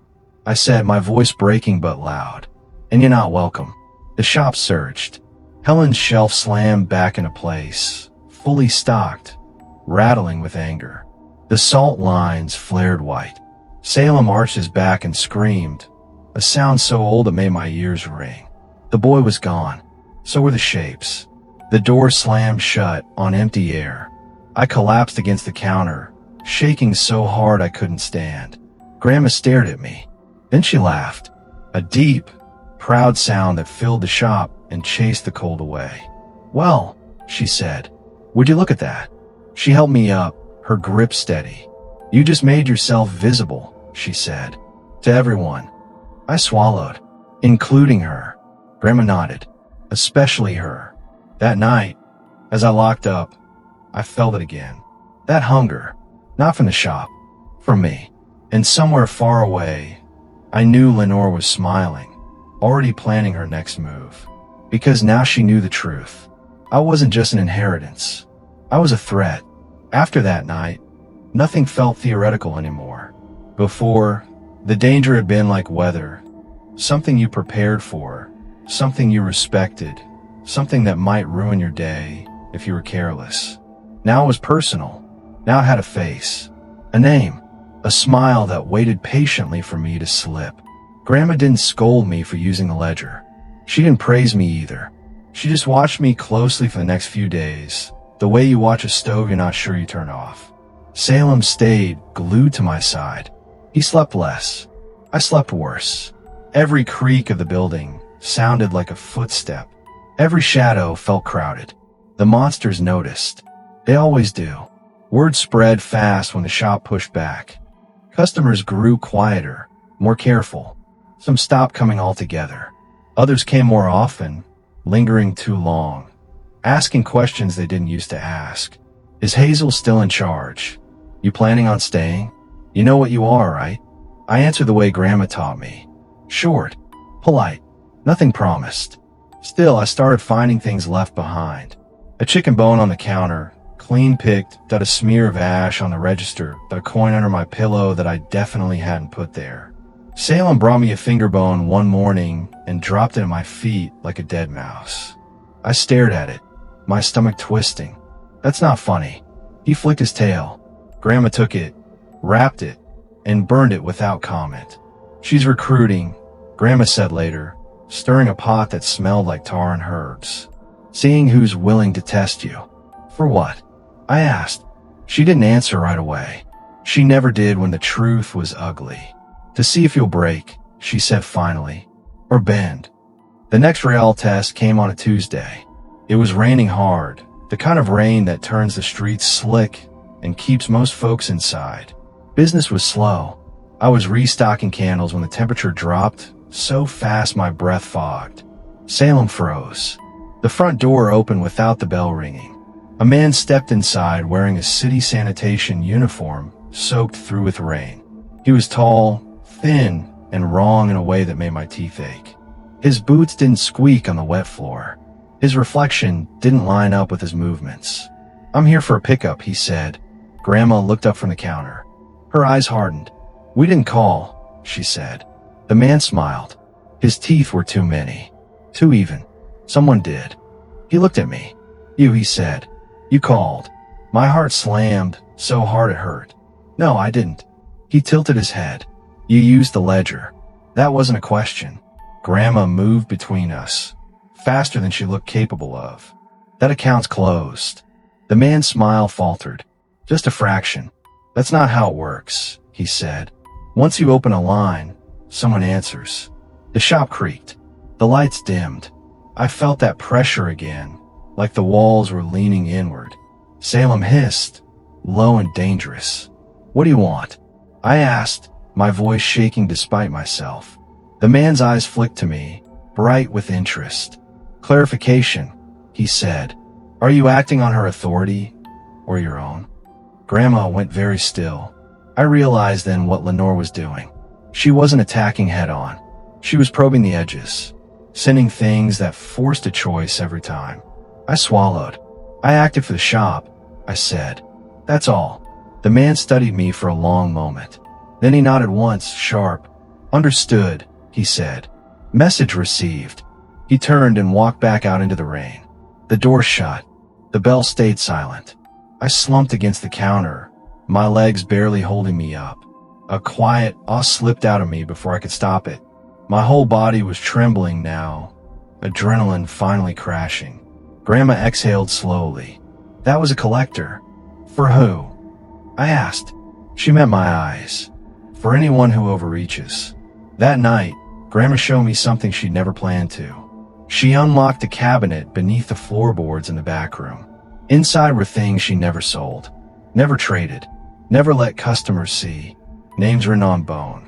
I said, my voice breaking but loud. And you're not welcome. The shop surged. Helen's shelf slammed back into place, fully stocked, rattling with anger. The salt lines flared white. Salem arched his back and screamed, a sound so old it made my ears ring. The boy was gone. So were the shapes. The door slammed shut on empty air. I collapsed against the counter, shaking so hard I couldn't stand. Grandma stared at me. Then she laughed. A deep, proud sound that filled the shop and chased the cold away. Well, she said, would you look at that? She helped me up, her grip steady. You just made yourself visible, she said. To everyone. I swallowed, including her. Grandma nodded, especially her. That night, as I locked up, I felt it again. That hunger, not from the shop, from me. And somewhere far away, I knew Lenore was smiling, already planning her next move. Because now she knew the truth. I wasn't just an inheritance. I was a threat. After that night, nothing felt theoretical anymore. Before, the danger had been like weather, something you prepared for, something you respected, something that might ruin your day if you were careless. Now it was personal. Now it had a face, a name, a smile that waited patiently for me to slip. Grandma didn't scold me for using the ledger. She didn't praise me either. She just watched me closely for the next few days, the way you watch a stove you're not sure you turn off. Salem stayed glued to my side. He slept less. I slept worse. Every creak of the building sounded like a footstep. Every shadow felt crowded. The monsters noticed. They always do. Word spread fast when the shop pushed back. Customers grew quieter, more careful. Some stopped coming altogether. Others came more often, lingering too long, asking questions they didn't used to ask. Is Hazel still in charge? You planning on staying? You know what you are, right? I answered the way Grandma taught me. Short, polite, nothing promised. Still, I started finding things left behind. A chicken bone on the counter, clean picked, got a smear of ash on the register, got a coin under my pillow that I definitely hadn't put there. Salem brought me a finger bone one morning and dropped it at my feet like a dead mouse. I stared at it, my stomach twisting. That's not funny. He flicked his tail. Grandma took it, wrapped it, and burned it without comment. She's recruiting, Grandma said later, stirring a pot that smelled like tar and herbs. Seeing who's willing to test you. For what? I asked. She didn't answer right away. She never did when the truth was ugly. To see if you'll break, she said finally. Or bend. The next real test came on a Tuesday. It was raining hard, the kind of rain that turns the streets slick and keeps most folks inside. Business was slow. I was restocking candles when the temperature dropped so fast my breath fogged. Salem froze. The front door opened without the bell ringing. A man stepped inside wearing a city sanitation uniform soaked through with rain. He was tall, thin, and wrong in a way that made my teeth ache. His boots didn't squeak on the wet floor. His reflection didn't line up with his movements. "I'm here for a pickup," he said. Grandma looked up from the counter. Her eyes hardened. "We didn't call," she said. The man smiled. His teeth were too many. Too even. "Someone did." He looked at me. "You," he said. "You called." My heart slammed so hard it hurt. "No, I didn't." He tilted his head. "You used the ledger." That wasn't a question. Grandma moved between us, faster than she looked capable of. "That account's closed." The man's smile faltered. "Just a fraction." "That's not how it works," he said. "Once you open a line, someone answers." The shop creaked. The lights dimmed. I felt that pressure again, like the walls were leaning inward. Salem hissed, low and dangerous. "What do you want?" I asked, my voice shaking despite myself. The man's eyes flicked to me, bright with interest. "Clarification," he said. "Are you acting on her authority or your own?" Grandma went very still. I realized then what Lenore was doing. She wasn't attacking head-on. She was probing the edges, sending things that forced a choice every time. I swallowed. "I acted for the shop," I said. "That's all." The man studied me for a long moment. Then he nodded once, sharp. "Understood," he said. "Message received." He turned and walked back out into the rain. The door shut. The bell stayed silent. I slumped against the counter, my legs barely holding me up. A quiet awe slipped out of me before I could stop it. My whole body was trembling now, adrenaline finally crashing. Grandma exhaled slowly. "That was a collector." "For who?" I asked. She met my eyes. "For anyone who overreaches." That night, Grandma showed me something she'd never planned to. She unlocked a cabinet beneath the floorboards in the back room. Inside were things she never sold, never traded, never let customers see. Names written on bone.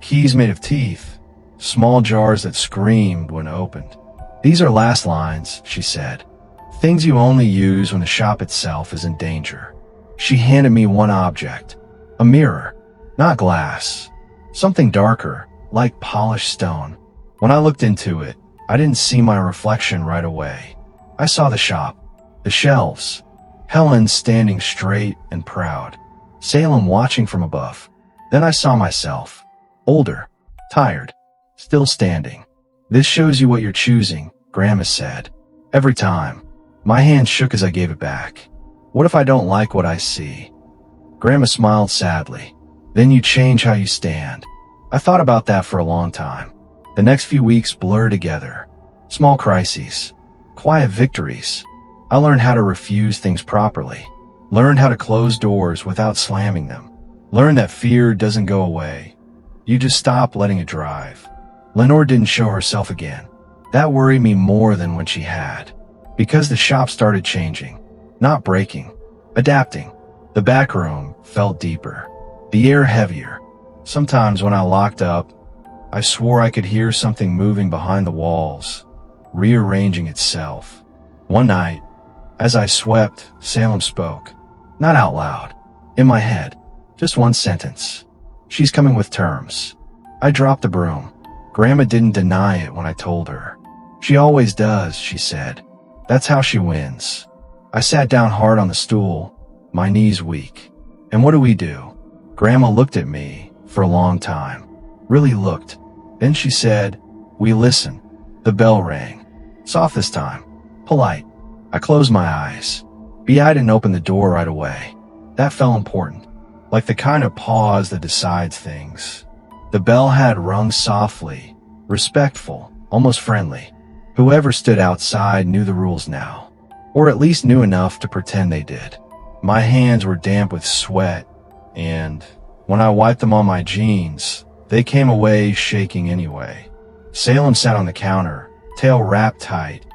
Keys made of teeth. Small jars that screamed when opened. "These are last lines," she said. "Things you only use when the shop itself is in danger." She handed me one object. A mirror. Not glass. Something darker, like polished stone. When I looked into it, I didn't see my reflection right away. I saw the shop. The shelves. Helen standing straight and proud. Salem watching from above. Then I saw myself. Older. Tired. Still standing. "This shows you what you're choosing," Grandma said. Every time. My hand shook as I gave it back. "What if I don't like what I see?" Grandma smiled sadly. "Then you change how you stand." I thought about that for a long time. The next few weeks blurred together. Small crises. Quiet victories. I learned how to refuse things properly. Learned how to close doors without slamming them. Learned that fear doesn't go away. You just stop letting it drive. Lenore didn't show herself again. That worried me more than when she had. Because the shop started changing. Not breaking. Adapting. The back room felt deeper. The air heavier. Sometimes when I locked up, I swore I could hear something moving behind the walls, rearranging itself. One night, as I swept, Salem spoke. Not out loud. In my head. Just one sentence. "She's coming with terms." I dropped the broom. Grandma didn't deny it when I told her. "She always does," she said. "That's how she wins." I sat down hard on the stool, my knees weak. "And what do we do?" Grandma looked at me for a long time. Really looked. Then she said, "We listen." The bell rang. Soft this time. Polite. I closed my eyes. I didn't open the door right away. That felt important. Like the kind of pause that decides things. The bell had rung softly, respectful, almost friendly. Whoever stood outside knew the rules now. Or at least knew enough to pretend they did. My hands were damp with sweat, and when I wiped them on my jeans, they came away shaking anyway. Salem sat on the counter, tail wrapped tight,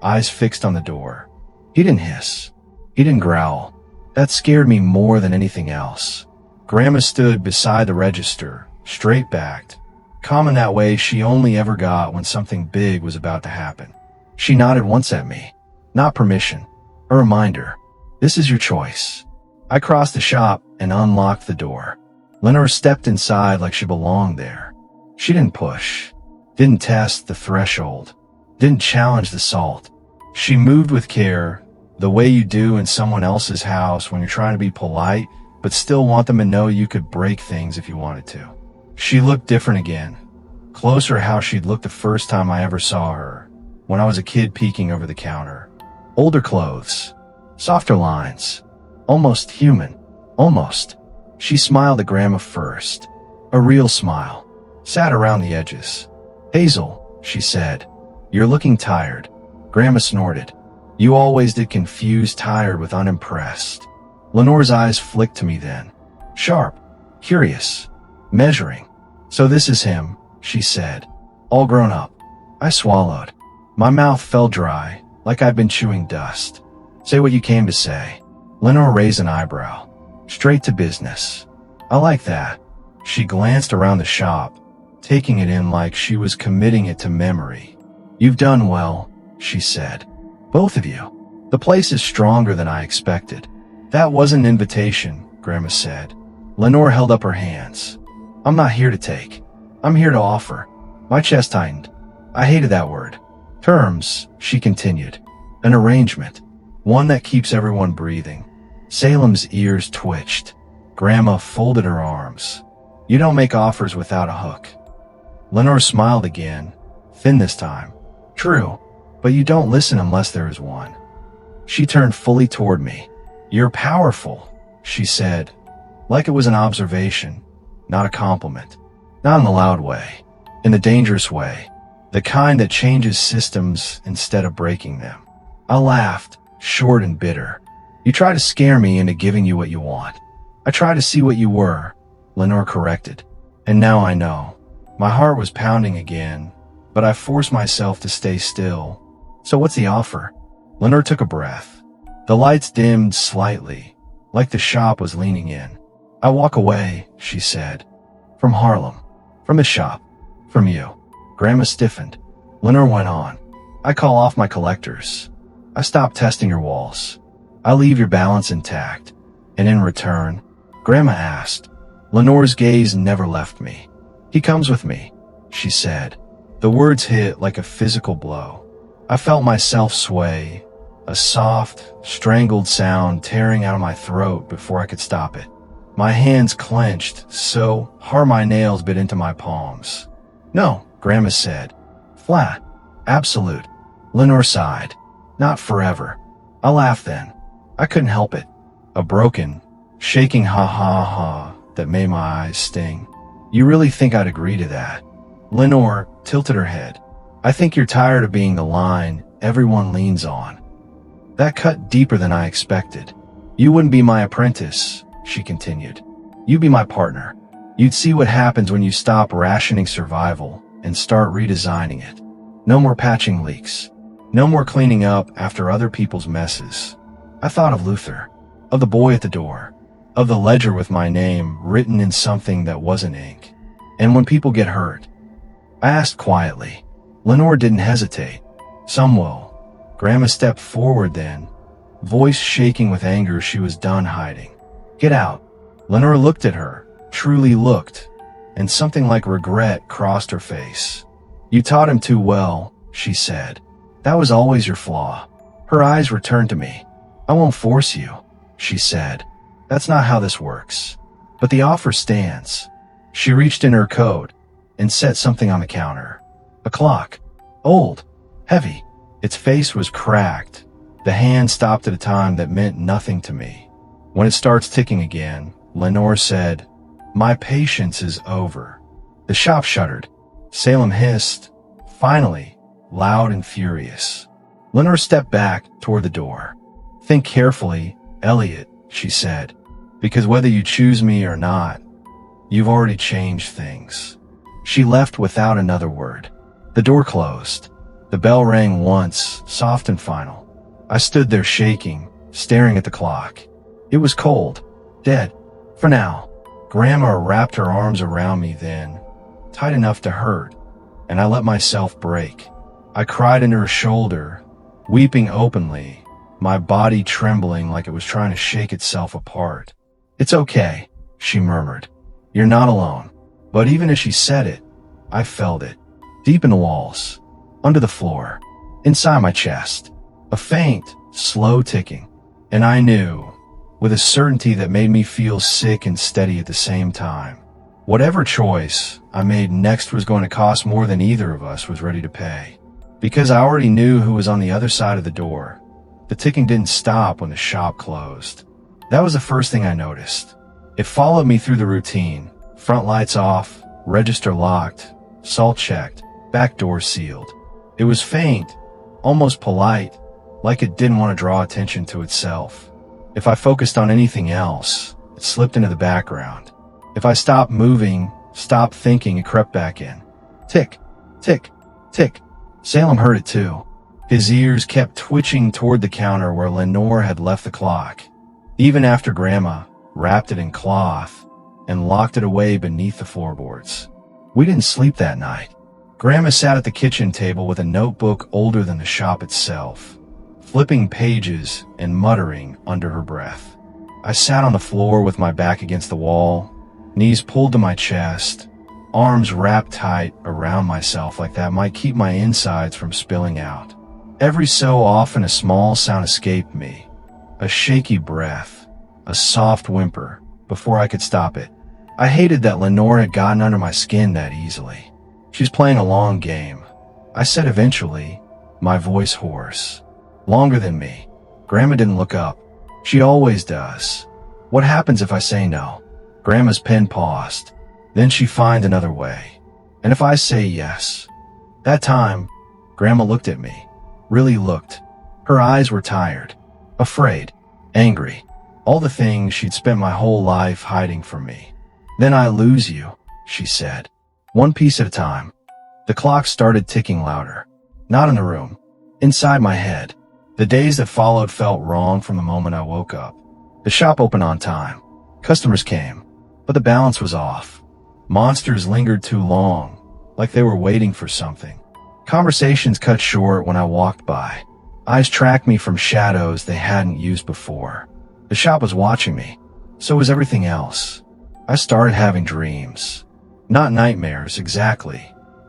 eyes fixed on the door. He didn't hiss. He didn't growl. That scared me more than anything else. Grandma stood beside the register, straight-backed, calm in that way she only ever got when something big was about to happen. She nodded once at me. Not permission. A reminder. This is your choice. I crossed the shop and unlocked the door. Lenore stepped inside like she belonged there. She didn't push, didn't test the threshold, didn't challenge the salt. She moved with care, the way you do in someone else's house when you're trying to be polite, but still want them to know you could break things if you wanted to. She looked different again, closer how she'd looked the first time I ever saw her, when I was a kid peeking over the counter. Older clothes, softer lines, almost human, almost. She smiled at Grandma first, a real smile, sat around the edges. Hazel, she said, you're looking tired. Grandma snorted. You always did confuse tired with unimpressed. Lenore's eyes flicked to me then. Sharp, curious, measuring. So this is him, she said, all grown up. I swallowed. My mouth felt dry, like I'd been chewing dust. Say what you came to say. Lenore raised an eyebrow. Straight to business. I like that. She glanced around the shop, taking it in like she was committing it to memory. You've done well, she said. Both of you. The place is stronger than I expected. That wasn't an invitation, Grandma said. Lenore held up her hands. I'm not here to take. I'm here to offer. My chest tightened. I hated that word. Terms, she continued. An arrangement. One that keeps everyone breathing. Salem's ears twitched. Grandma folded her arms. You don't make offers without a hook. Lenore smiled again, thin this time. True, but you don't listen unless there is one. She turned fully toward me. You're powerful, she said, like it was an observation, not a compliment. Not in the loud way, in the dangerous way, the kind that changes systems instead of breaking them. I laughed, short and bitter. You try to scare me into giving you what you want. I try to see what you were, Lenore corrected. And now I know. My heart was pounding again, but I forced myself to stay still. So what's the offer? Lenore took a breath. The lights dimmed slightly, like the shop was leaning in. I walk away, she said. From Harlem. From the shop. From you. Grandma stiffened. Lenore went on. I call off my collectors. I stop testing your walls. I leave your balance intact. And in return, Grandma asked. Lenore's gaze never left me. He comes with me, she said. The words hit like a physical blow. I felt myself sway, a soft, strangled sound tearing out of my throat before I could stop it. My hands clenched so hard my nails bit into my palms. No, Grandma said. Flat. Absolute. Lenore sighed. Not forever. I laughed then. I couldn't help it. A broken, shaking ha-ha-ha that made my eyes sting. You really think I'd agree to that? Lenore tilted her head. I think you're tired of being the line everyone leans on. That cut deeper than I expected. You wouldn't be my apprentice, she continued. You'd be my partner. You'd see what happens when you stop rationing survival and start redesigning it. No more patching leaks. No more cleaning up after other people's messes. I thought of Luther, of the boy at the door, of the ledger with my name written in something that wasn't ink. And when people get hurt, I asked quietly. Lenore didn't hesitate. Some will. Grandma stepped forward then, voice shaking with anger she was done hiding. Get out. Lenore looked at her, truly looked, and something like regret crossed her face. You taught him too well, she said. That was always your flaw. Her eyes returned to me. I won't force you, she said. That's not how this works. But the offer stands. She reached in her coat and set something on the counter. A clock. Old. Heavy. Its face was cracked. The hand stopped at a time that meant nothing to me. When it starts ticking again, Lenore said, My patience is over. The shop shuddered. Salem hissed. Finally, loud and furious. Lenore stepped back toward the door. Think carefully, Elliot, she said, because whether you choose me or not, you've already changed things. She left without another word. The door closed. The bell rang once, soft and final. I stood there shaking, staring at the clock. It was cold. Dead. For now. Grandma wrapped her arms around me then, tight enough to hurt, and I let myself break. I cried into her shoulder, weeping openly, my body trembling like it was trying to shake itself apart. "It's okay," she murmured. "You're not alone." But even as she said it, I felt it, deep in the walls, under the floor, inside my chest, a faint, slow ticking. And I knew, with a certainty that made me feel sick and steady at the same time, whatever choice I made next was going to cost more than either of us was ready to pay. Because I already knew who was on the other side of the door. The ticking didn't stop when the shop closed. That was the first thing I noticed. It followed me through the routine. Front lights off, register locked, salt checked, back door sealed. It was faint, almost polite, like it didn't want to draw attention to itself. If I focused on anything else, it slipped into the background. If I stopped moving, stopped thinking, it crept back in. Tick, tick, tick. Salem heard it too. His ears kept twitching toward the counter where Lenore had left the clock, even after Grandma wrapped it in cloth and locked it away beneath the floorboards. We didn't sleep that night. Grandma sat at the kitchen table with a notebook older than the shop itself, flipping pages and muttering under her breath. I sat on the floor with my back against the wall, knees pulled to my chest, arms wrapped tight around myself like that might keep my insides from spilling out. Every so often a small sound escaped me, a shaky breath, a soft whimper, before I could stop it. I hated that Lenore had gotten under my skin that easily. She's playing a long game, I said eventually, my voice hoarse. Longer than me. Grandma didn't look up. She always does. What happens if I say no? Grandma's pen paused. Then she finds another way. And if I say yes? That time, Grandma looked at me. Really looked. Her eyes were tired, afraid, angry. All the things she'd spent my whole life hiding from me. "Then I lose you," she said. "One piece at a time." The clock started ticking louder. Not in the room. Inside my head. The days that followed felt wrong from the moment I woke up. The shop opened on time. Customers came. But the balance was off. Monsters lingered too long, like they were waiting for something. Conversations cut short when I walked by. Eyes tracked me from shadows they hadn't used before. The shop was watching me. So was everything else. I started having dreams. Not nightmares, exactly.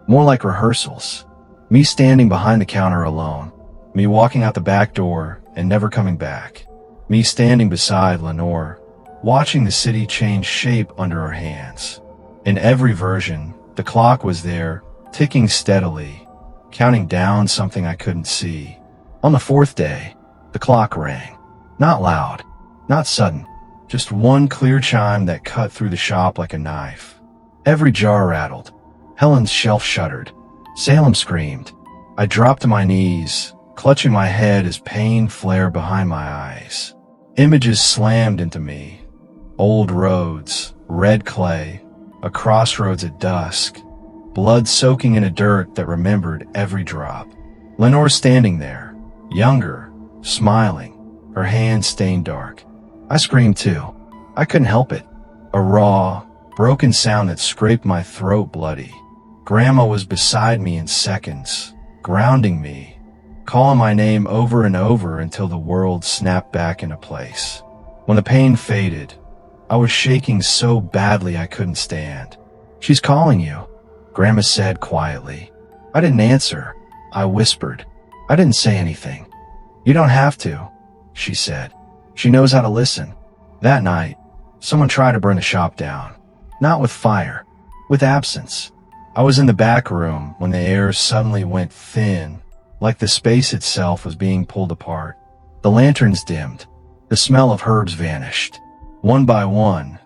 More like rehearsals. Me standing behind the counter alone. Me walking out the back door and never coming back. Me standing beside Lenore, watching the city change shape under her hands. In every version, the clock was there, ticking steadily, counting down something I couldn't see. On the fourth day, the clock rang. Not loud, not sudden, just one clear chime that cut through the shop like a knife. Every jar rattled. Helen's shelf shuddered. Salem screamed. I dropped to my knees, clutching my head as pain flared behind my eyes. Images slammed into me. Old roads, red clay, a crossroads at dusk, blood soaking in a dirt that remembered every drop. Lenore standing there, younger, smiling, her hands stained dark. I screamed too. I couldn't help it. A raw, broken sound that scraped my throat bloody. Grandma was beside me in seconds, grounding me, calling my name over and over until the world snapped back into place. When the pain faded, I was shaking so badly I couldn't stand. "She's calling you," Grandma said quietly. I didn't answer. I whispered. I didn't say anything. "You don't have to," she said. "She knows how to listen." That night, someone tried to burn the shop down. Not with fire, with absence. I was in the back room when the air suddenly went thin, like the space itself was being pulled apart. The lanterns dimmed. The smell of herbs vanished. One by one,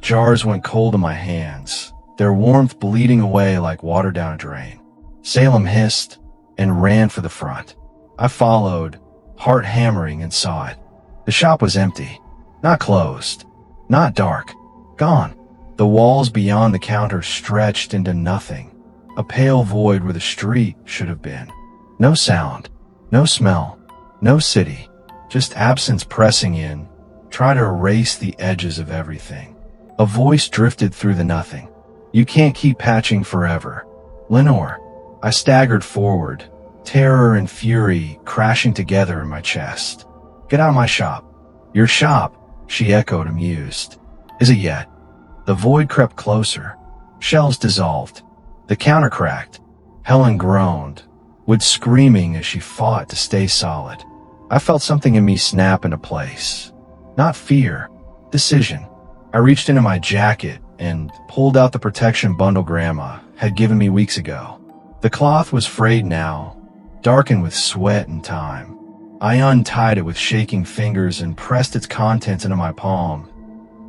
jars went cold in my hands, their warmth bleeding away like water down a drain. Salem hissed and ran for the front. I followed, heart hammering, and saw it. The shop was empty. Not closed. Not dark. Gone. The walls beyond the counter stretched into nothing. A pale void where the street should have been. No sound. No smell. No city. Just absence pressing in, trying to erase the edges of everything. A voice drifted through the nothing. You can't keep patching forever. Lenore. I staggered forward, terror and fury crashing together in my chest. Get out of my shop. Your shop, she echoed, amused. Is it yet? The void crept closer. Shelves dissolved. The counter cracked. Helen groaned, with screaming as she fought to stay solid. I felt something in me snap into place. Not fear, decision. I reached into my jacket and pulled out the protection bundle Grandma had given me weeks ago. The cloth was frayed now, darkened with sweat and time. I untied it with shaking fingers and pressed its contents into my palm.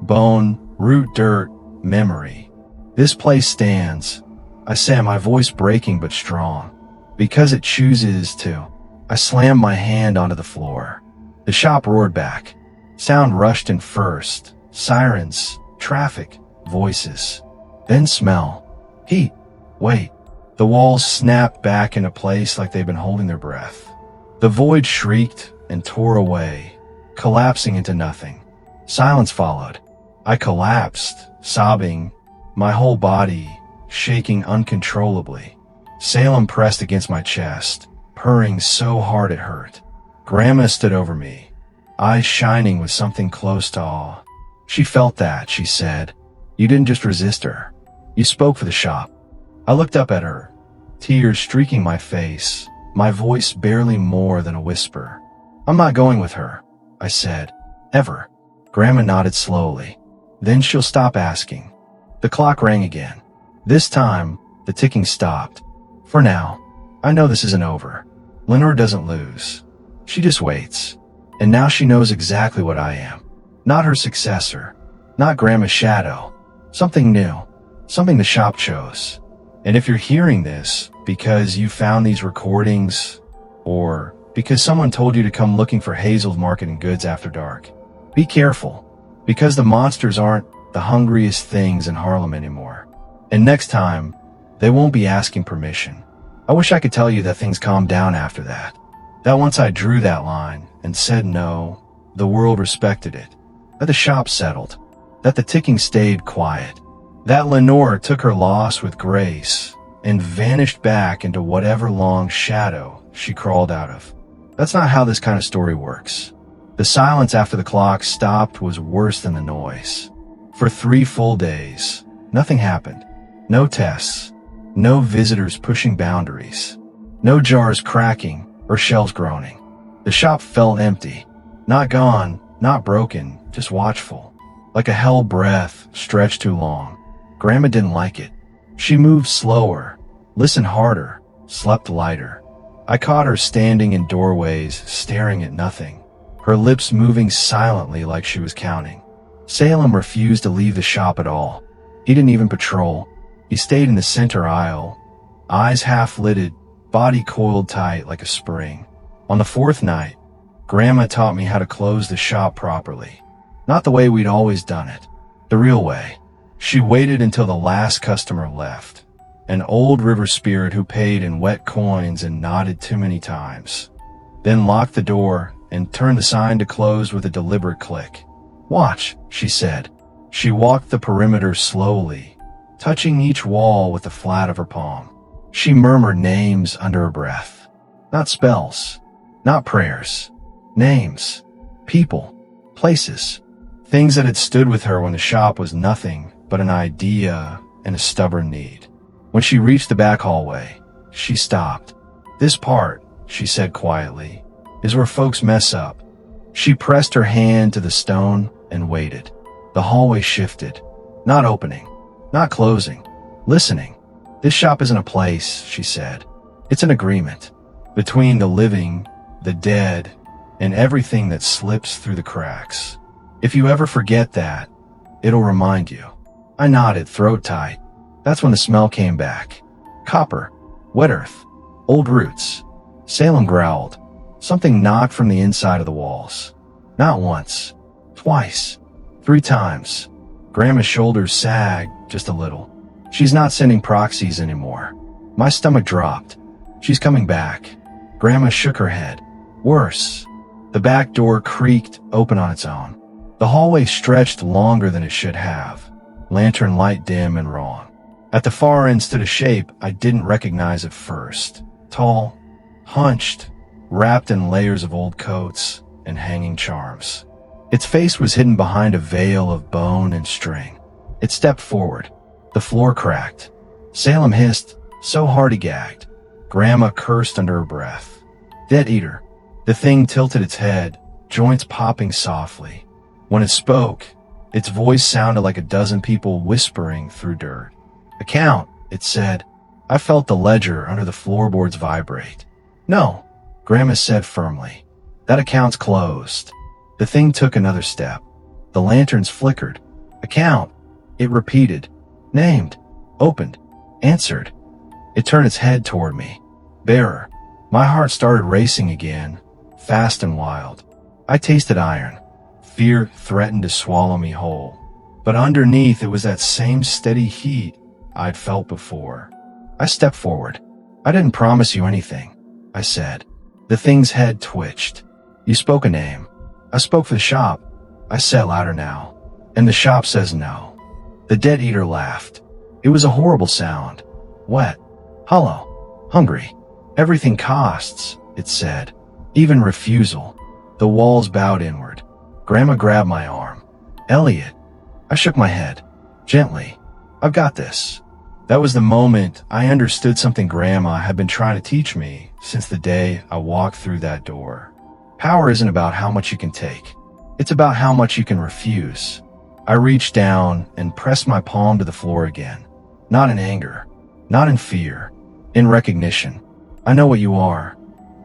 Bone, root, dirt, memory. This place stands, I said, my voice breaking but strong. Because it chooses to. I slammed my hand onto the floor. The shop roared back. Sound rushed in first. Sirens, traffic, voices. Then smell. Heat. Wait. The walls snapped back into place like they'd been holding their breath. The void shrieked and tore away, collapsing into nothing. Silence followed. I collapsed, sobbing, my whole body shaking uncontrollably. Salem pressed against my chest, purring so hard it hurt. Grandma stood over me, eyes shining with something close to awe. She felt that, she said. You didn't just resist her. You spoke for the shop. I looked up at her, tears streaking my face, my voice barely more than a whisper. I'm not going with her, I said. Ever. Grandma nodded slowly. Then she'll stop asking. The clock rang again. This time, the ticking stopped. For now, I know this isn't over. Lenore doesn't lose. She just waits. And now she knows exactly what I am. Not her successor. Not Grandma's shadow. Something new. Something the shop chose. And if you're hearing this because you found these recordings, or because someone told you to come looking for Hazel's Market and Goods after dark, be careful. Because the monsters aren't the hungriest things in Harlem anymore. And next time, they won't be asking permission. I wish I could tell you that things calmed down after that. That once I drew that line and said no, the world respected it. That the shop settled. That the ticking stayed quiet. That Lenore took her loss with grace and vanished back into whatever long shadow she crawled out of. That's not how this kind of story works. The silence after the clock stopped was worse than the noise. For 3 full days, nothing happened. No tests. No visitors pushing boundaries. No jars cracking or shelves groaning. The shop felt empty. Not gone, not broken, just watchful. Like a held breath stretched too long. Grandma didn't like it. She moved slower, listened harder, slept lighter. I caught her standing in doorways, staring at nothing, her lips moving silently like she was counting. Salem refused to leave the shop at all. He didn't even patrol. He stayed in the center aisle, eyes half-lidded, body coiled tight like a spring. On the 4th night, Grandma taught me how to close the shop properly. Not the way we'd always done it, the real way. She waited until the last customer left, an old river spirit who paid in wet coins and nodded too many times. Then locked the door and turned the sign to close with a deliberate click. Watch, she said. She walked the perimeter slowly, touching each wall with the flat of her palm. She murmured names under her breath. Not spells, not prayers. Names, people, places, things that had stood with her when the shop was nothing but an idea and a stubborn need. When she reached the back hallway, she stopped. This part, she said quietly, is where folks mess up. She pressed her hand to the stone and waited. The hallway shifted, not opening, not closing, listening. This shop isn't a place, she said. It's an agreement between the living, the dead, and everything that slips through the cracks. If you ever forget that, it'll remind you. I nodded, throat tight. That's when the smell came back. Copper, wet earth, old roots. Salem growled. Something knocked from the inside of the walls. Not once, twice, 3 times. Grandma's shoulders sagged just a little. She's not sending proxies anymore. My stomach dropped. She's coming back. Grandma shook her head. Worse. The back door creaked open on its own. The hallway stretched longer than it should have. lantern light dim and wrong. At the far end stood a shape I didn't recognize at first. Tall, hunched, wrapped in layers of old coats and hanging charms. Its face was hidden behind a veil of bone and string. It stepped forward. The floor cracked. Salem hissed, so hard he gagged. Grandma cursed under her breath. Dead Eater. The thing tilted its head, joints popping softly. When it spoke, its voice sounded like a dozen people whispering through dirt. Account, it said. I felt the ledger under the floorboards vibrate. No, Grandma said firmly. That account's closed. The thing took another step. The lanterns flickered. Account, it repeated. Named, opened, answered. It turned its head toward me. Bearer. My heart started racing again, fast and wild. I tasted iron. Fear threatened to swallow me whole. But underneath it was that same steady heat I'd felt before. I stepped forward. I didn't promise you anything, I said. The thing's head twitched. You spoke a name. I spoke for the shop. I said louder now. And the shop says no. The Dead Eater laughed. It was a horrible sound. Wet. Hollow. Hungry. Everything costs, it said. Even refusal. The walls bowed inward. Grandma grabbed my arm. Elliot. I shook my head. Gently. I've got this. That was the moment I understood something Grandma had been trying to teach me since the day I walked through that door. Power isn't about how much you can take. It's about how much you can refuse. I reached down and pressed my palm to the floor again. Not in anger. Not in fear. In recognition. I know what you are,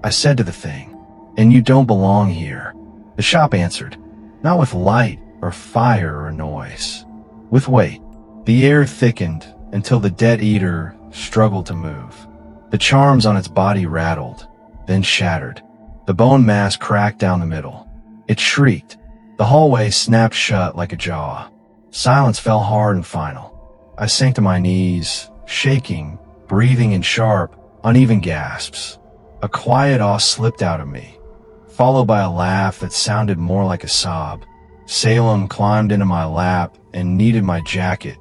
I said to the thing. And you don't belong here. The shop answered. Not with light or fire or noise. With weight. The air thickened until the Dead Eater struggled to move. The charms on its body rattled, then shattered. The bone mass cracked down the middle. It shrieked. The hallway snapped shut like a jaw. Silence fell hard and final. I sank to my knees, shaking, breathing in sharp, uneven gasps. A quiet awe slipped out of me, followed by a laugh that sounded more like a sob. Salem climbed into my lap and kneaded my jacket,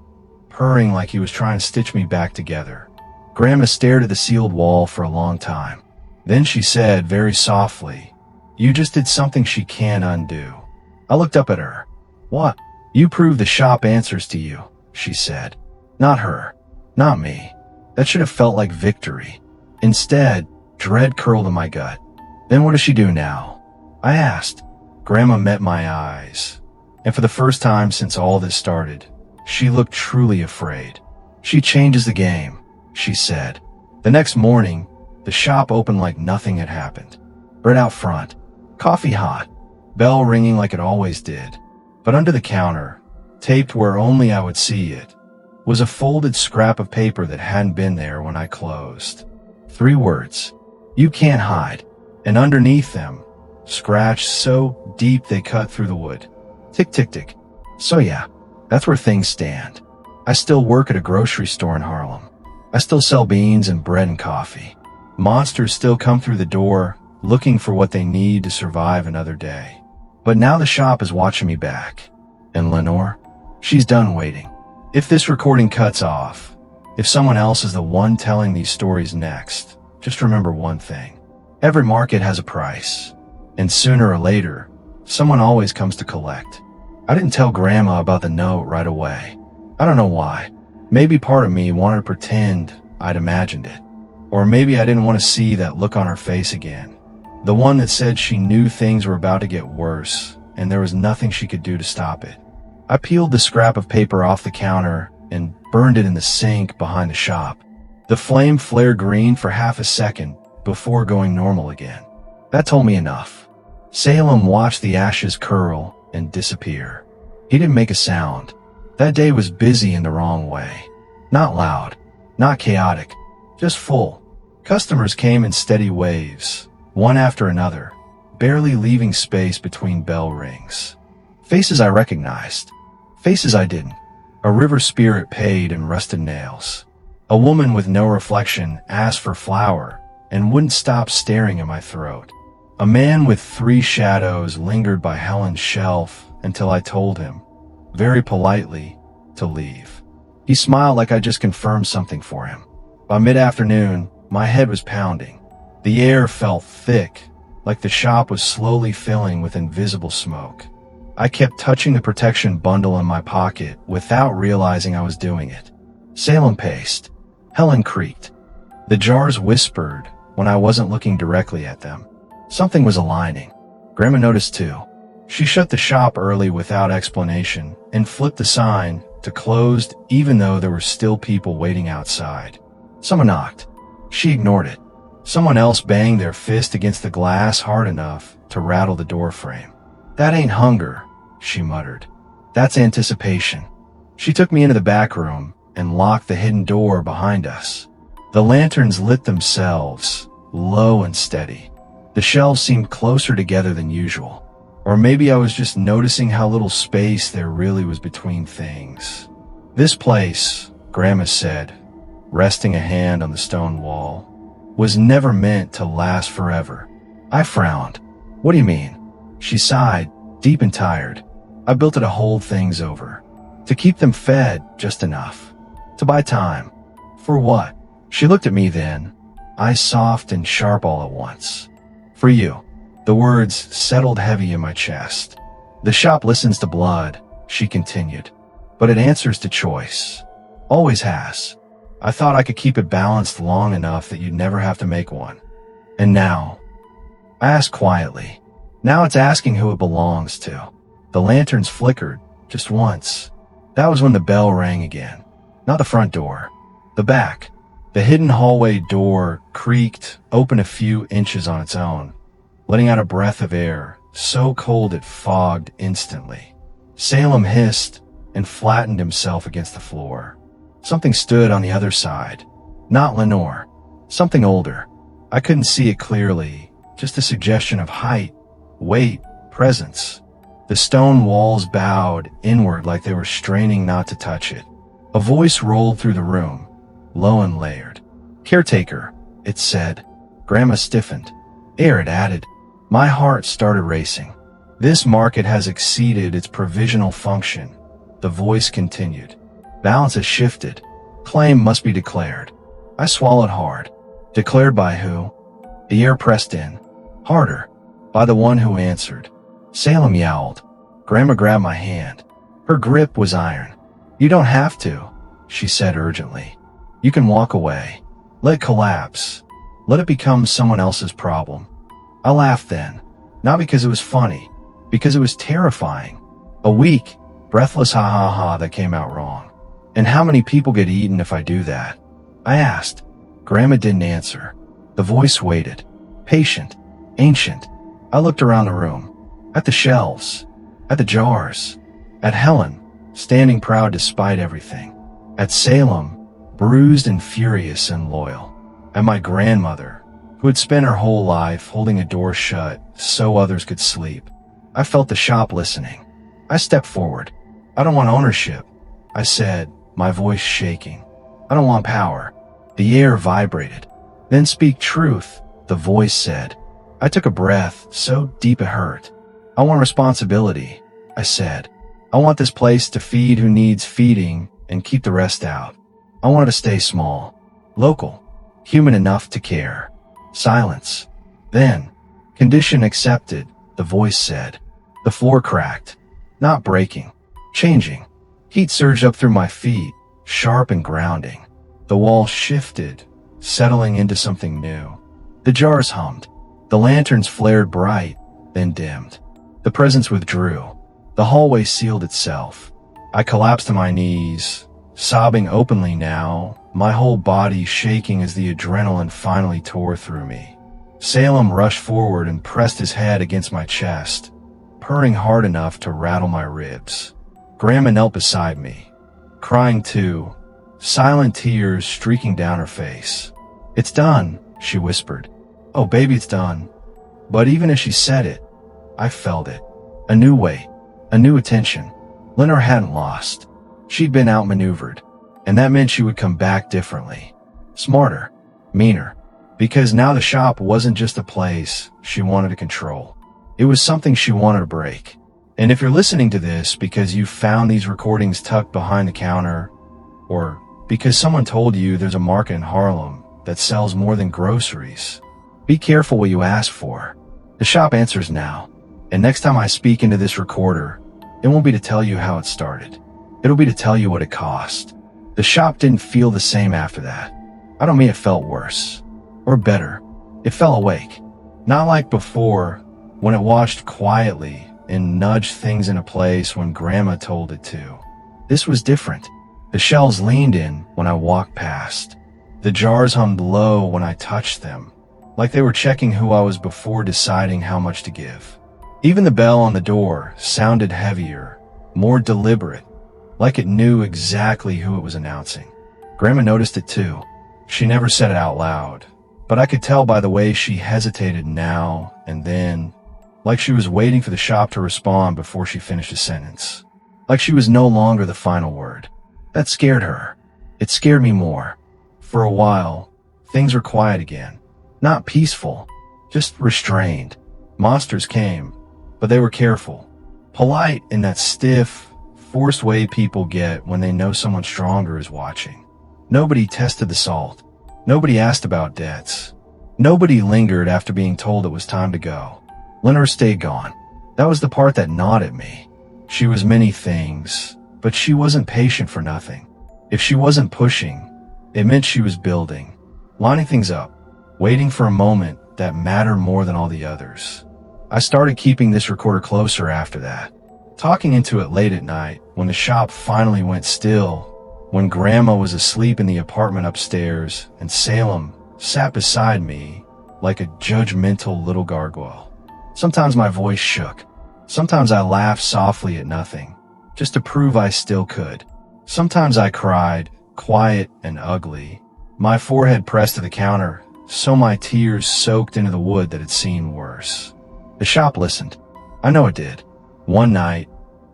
purring like he was trying to stitch me back together. Grandma stared at the sealed wall for a long time. Then she said very softly, You just did something she can't undo. I looked up at her. What? You proved the shop answers to you, she said. Not her. Not me. That should have felt like victory. Instead, dread curled in my gut. Then what does she do now? I asked. Grandma met my eyes. And for the first time since all this started, she looked truly afraid. She changes the game, she said. The next morning, the shop opened like nothing had happened. Bread out front, coffee hot, bell ringing like it always did. But under the counter, taped where only I would see it, was a folded scrap of paper that hadn't been there when I closed. 3 words. You can't hide. And underneath them, scratched so deep they cut through the wood. Tick, tick, tick. So yeah, that's where things stand. I still work at a grocery store in Harlem. I still sell beans and bread and coffee. Monsters still come through the door, looking for what they need to survive another day. But now the shop is watching me back. And Lenore? She's done waiting. If this recording cuts off, if someone else is the one telling these stories next, just remember one thing. Every market has a price. And sooner or later, someone always comes to collect. I didn't tell Grandma about the note right away. I don't know why. Maybe part of me wanted to pretend I'd imagined it. Or maybe I didn't want to see that look on her face again. The one that said she knew things were about to get worse, and there was nothing she could do to stop it. I peeled the scrap of paper off the counter and burned it in the sink behind the shop. The flame flared green for half a second before going normal again. That told me enough. Salem watched the ashes curl and disappear. He didn't make a sound. That day was busy in the wrong way. Not loud, not chaotic, just full. Customers came in steady waves, one after another, barely leaving space between bell rings. Faces I recognized, faces I didn't. A river spirit paid in rusted nails. A woman with no reflection asked for flour and wouldn't stop staring at my throat. A man with 3 shadows lingered by Helen's shelf until I told him, very politely, to leave. He smiled like I just confirmed something for him. By mid-afternoon, my head was pounding. The air felt thick, like the shop was slowly filling with invisible smoke. I kept touching the protection bundle in my pocket without realizing I was doing it. Salem paced. Helen creaked. The jars whispered when I wasn't looking directly at them. Something was aligning. Grandma noticed too. She shut the shop early without explanation and flipped the sign to closed even though there were still people waiting outside. Someone knocked. She ignored it. Someone else banged their fist against the glass hard enough to rattle the door frame. "That ain't hunger," she muttered. "That's anticipation." She took me into the back room and locked the hidden door behind us. The lanterns lit themselves, low and steady. The shelves seemed closer together than usual. Or maybe I was just noticing how little space there really was between things. "This place," Grandma said, resting a hand on the stone wall, "was never meant to last forever." I frowned. "What do you mean?" She sighed, deep and tired. "I built it to hold things over. To keep them fed just enough. To buy time." "For what?" She looked at me then, eyes soft and sharp all at once. "For you." The words settled heavy in my chest. "The shop listens to blood," she continued, "but it answers to choice. Always has. I thought I could keep it balanced long enough that you'd never have to make one. And now?" I asked quietly. "Now it's asking who it belongs to." The lanterns flickered, just once. That was when the bell rang again. Not the front door. The back. The hidden hallway door creaked open a few inches on its own, letting out a breath of air, so cold it fogged instantly. Salem hissed and flattened himself against the floor. Something stood on the other side. Not Lenore. Something older. I couldn't see it clearly, just a suggestion of height, weight, presence. The stone walls bowed inward like they were straining not to touch it. A voice rolled through the room, low and layered. "Caretaker," it said. Grandma stiffened. "Air," it added. My heart started racing. "This market has exceeded its provisional function," the voice continued. "Balance has shifted. Claim must be declared." I swallowed hard. Declared by who? The air pressed in. Harder. By the one who answered. Salem yowled. Grandma grabbed my hand. Her grip was iron. "You don't have to," she said urgently. "You can walk away. Let it collapse. Let it become someone else's problem." I laughed then. Not because it was funny. Because it was terrifying. A weak, breathless ha-ha-ha that came out wrong. "And how many people get eaten if I do that?" I asked. Grandma didn't answer. The voice waited. Patient. Ancient. I looked around the room. At the shelves. At the jars. At Helen, standing proud despite everything. At Salem, bruised and furious and loyal. At my grandmother, who had spent her whole life holding a door shut so others could sleep. I felt the shop listening. I stepped forward. "I don't want ownership," I said, my voice shaking. "I don't want power." The air vibrated. "Then speak truth," the voice said. I took a breath so deep it hurt. "I want responsibility," I said. "I want this place to feed who needs feeding and keep the rest out. I want it to stay small, local, human enough to care." Silence. Then, "Condition accepted," the voice said. The floor cracked. Not breaking. Changing. Heat surged up through my feet, sharp and grounding. The wall shifted, settling into something new. The jars hummed. The lanterns flared bright, then dimmed. The presence withdrew. The hallway sealed itself. I collapsed to my knees, sobbing openly now, my whole body shaking as the adrenaline finally tore through me. Salem rushed forward and pressed his head against my chest, purring hard enough to rattle my ribs. Grandma knelt beside me, crying too, silent tears streaking down her face. "It's done," she whispered. "Oh, baby, it's done." But even as she said it, I felt it. A new weight, a new attention. Lenore hadn't lost. She'd been outmaneuvered, and that meant she would come back differently. Smarter, meaner. Because now the shop wasn't just a place she wanted to control. It was something she wanted to break. And if you're listening to this because you found these recordings tucked behind the counter, or because someone told you there's a market in Harlem that sells more than groceries, be careful what you ask for. The shop answers now, and next time I speak into this recorder, it won't be to tell you how it started. It'll be to tell you what it cost. The shop didn't feel the same after that. I don't mean it felt worse, or better. It fell awake. Not like before, when it watched quietly and nudged things into place when Grandma told it to. This was different. The shelves leaned in when I walked past. The jars hummed low when I touched them, like they were checking who I was before deciding how much to give. Even the bell on the door sounded heavier, more deliberate, like it knew exactly who it was announcing. Grandma noticed it too. She never said it out loud, but I could tell by the way she hesitated now and then, like she was waiting for the shop to respond before she finished a sentence. Like she was no longer the final word. That scared her. It scared me more. For a while, things were quiet again. Not peaceful, just restrained. Monsters came, but they were careful. Polite in that stiff, forced way people get when they know someone stronger is watching. Nobody tested the salt. Nobody asked about debts. Nobody lingered after being told it was time to go. Lenore stayed gone. That was the part that gnawed at me. She was many things, but she wasn't patient for nothing. If she wasn't pushing, it meant she was building, lining things up, waiting for a moment that mattered more than all the others. I started keeping this recorder closer after that, talking into it late at night when the shop finally went still, when Grandma was asleep in the apartment upstairs and Salem sat beside me like a judgmental little gargoyle. Sometimes my voice shook. Sometimes I laughed softly at nothing, just to prove I still could. Sometimes I cried, quiet and ugly, my forehead pressed to the counter, so my tears soaked into the wood that had seen worse. The shop listened. I know it did. One night,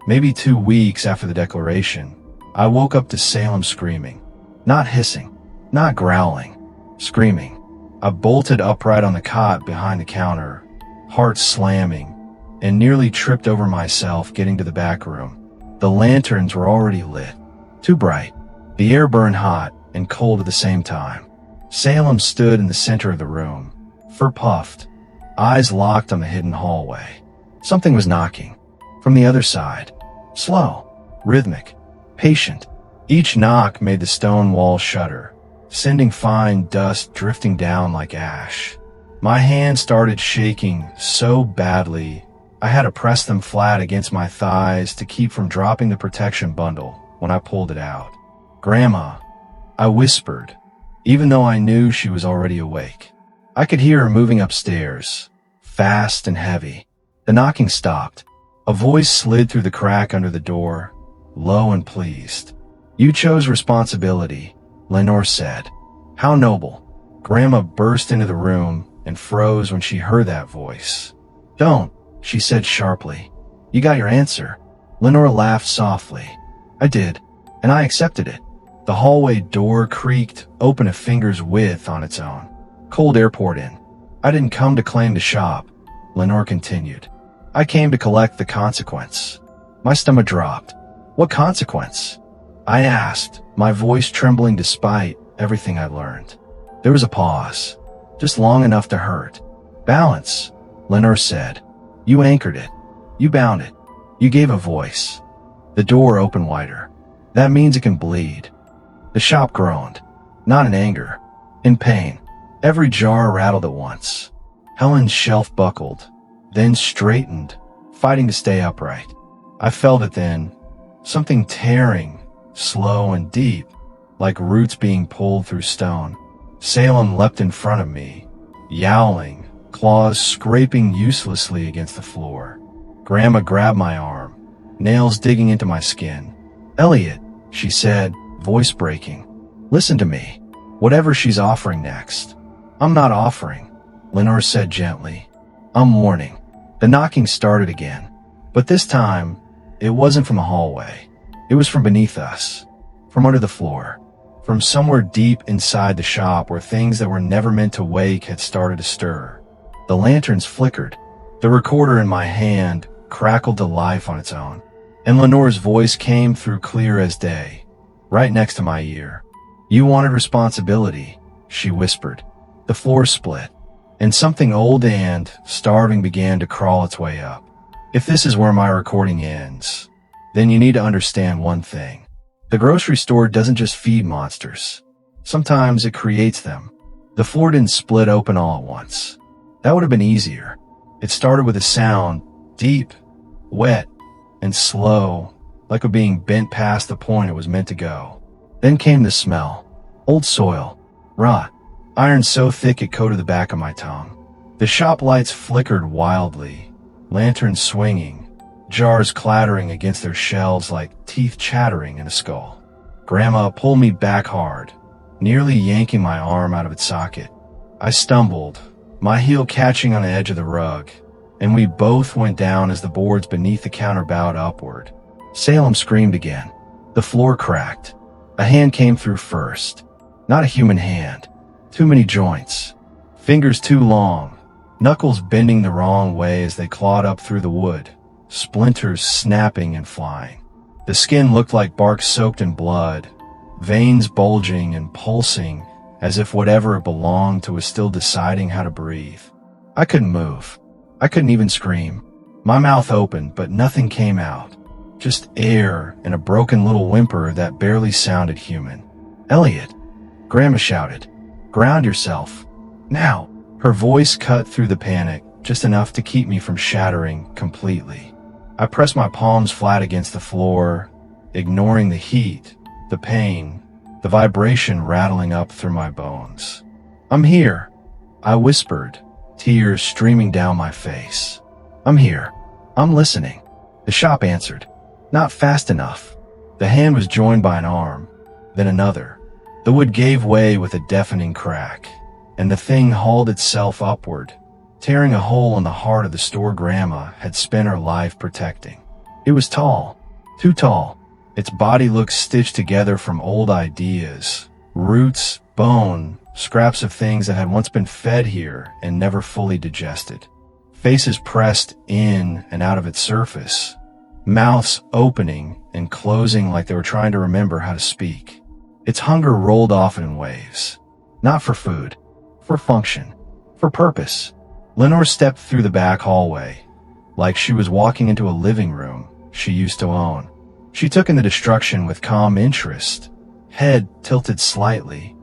maybe 2 weeks after the declaration, I woke up to Salem screaming. Not hissing, not growling, screaming. I bolted upright on the cot behind the counter, heart slamming, and nearly tripped over myself getting to the back room. The lanterns were already lit. Too bright. The air burned hot and cold at the same time. Salem stood in the center of the room, fur puffed, eyes locked on the hidden hallway. Something was knocking. From the other side. Slow, rhythmic, patient. Each knock made the stone wall shudder, sending fine dust drifting down like ash. My hands started shaking so badly, I had to press them flat against my thighs to keep from dropping the protection bundle when I pulled it out. Grandma, I whispered, even though I knew she was already awake. I could hear her moving upstairs, fast and heavy. The knocking stopped. A voice slid through the crack under the door, low and pleased. You chose responsibility, Lenore said. How noble. Grandma burst into the room and froze when she heard that voice. Don't, she said sharply. You got your answer. Lenore laughed softly. I did, and I accepted it. The hallway door creaked open a finger's width on its own. Cold air poured in. I didn't come to claim the shop, Lenore continued. I came to collect the consequence. My stomach dropped. What consequence? I asked, my voice trembling despite everything I learned. There was a pause, just long enough to hurt. Balance, Lenore said. You anchored it. You bound it. You gave a voice. The door opened wider. That means it can bleed. The shop groaned, not in anger, in pain. Every jar rattled at once. Helen's shelf buckled, then straightened, fighting to stay upright. I felt it then, something tearing, slow and deep, like roots being pulled through stone. Salem leapt in front of me, yowling, claws scraping uselessly against the floor. Grandma grabbed my arm, nails digging into my skin. Elliot, she said, voice breaking. Listen to me. Whatever she's offering next. I'm not offering, Lenore said gently. I'm warning. The knocking started again. But this time, it wasn't from the hallway. It was from beneath us. From under the floor. From somewhere deep inside the shop where things that were never meant to wake had started to stir. The lanterns flickered. The recorder in my hand crackled to life on its own, and Lenore's voice came through clear as day, right next to my ear. "You wanted responsibility," she whispered. The floor split, and something old and starving began to crawl its way up. If this is where my recording ends, then you need to understand one thing. The grocery store doesn't just feed monsters. Sometimes it creates them. The floor didn't split open all at once. That would have been easier. It started with a sound, deep, wet, and slow, like it being bent past the point it was meant to go. Then came the smell. Old soil. Rot. Iron so thick it coated the back of my tongue. The shop lights flickered wildly, lanterns swinging, jars clattering against their shelves like teeth chattering in a skull. Grandma pulled me back hard, nearly yanking my arm out of its socket. I stumbled, my heel catching on the edge of the rug, and we both went down as the boards beneath the counter bowed upward. Salem screamed again. The floor cracked. A hand came through first. Not a human hand. Too many joints. Fingers too long. Knuckles bending the wrong way as they clawed up through the wood. Splinters snapping and flying. The skin looked like bark soaked in blood. Veins bulging and pulsing as if whatever it belonged to was still deciding how to breathe. I couldn't move. I couldn't even scream. My mouth opened, but nothing came out. Just air and a broken little whimper that barely sounded human. "Elliot," Grandma shouted. "Ground yourself. Now." Her voice cut through the panic, just enough to keep me from shattering completely. I pressed my palms flat against the floor, ignoring the heat, the pain, the vibration rattling up through my bones. "I'm here," I whispered, tears streaming down my face. "I'm here. I'm listening." The shop answered. Not fast enough. The hand was joined by an arm, then another. The wood gave way with a deafening crack, and the thing hauled itself upward, tearing a hole in the heart of the store Grandma had spent her life protecting. It was tall, too tall. Its body looked stitched together from old ideas, roots, bone, scraps of things that had once been fed here and never fully digested. Faces pressed in and out of its surface, mouths opening and closing like they were trying to remember how to speak. Its hunger rolled off in waves. Not for food, for function, for purpose. Lenore stepped through the back hallway, like she was walking into a living room she used to own. She took in the destruction with calm interest, head tilted slightly,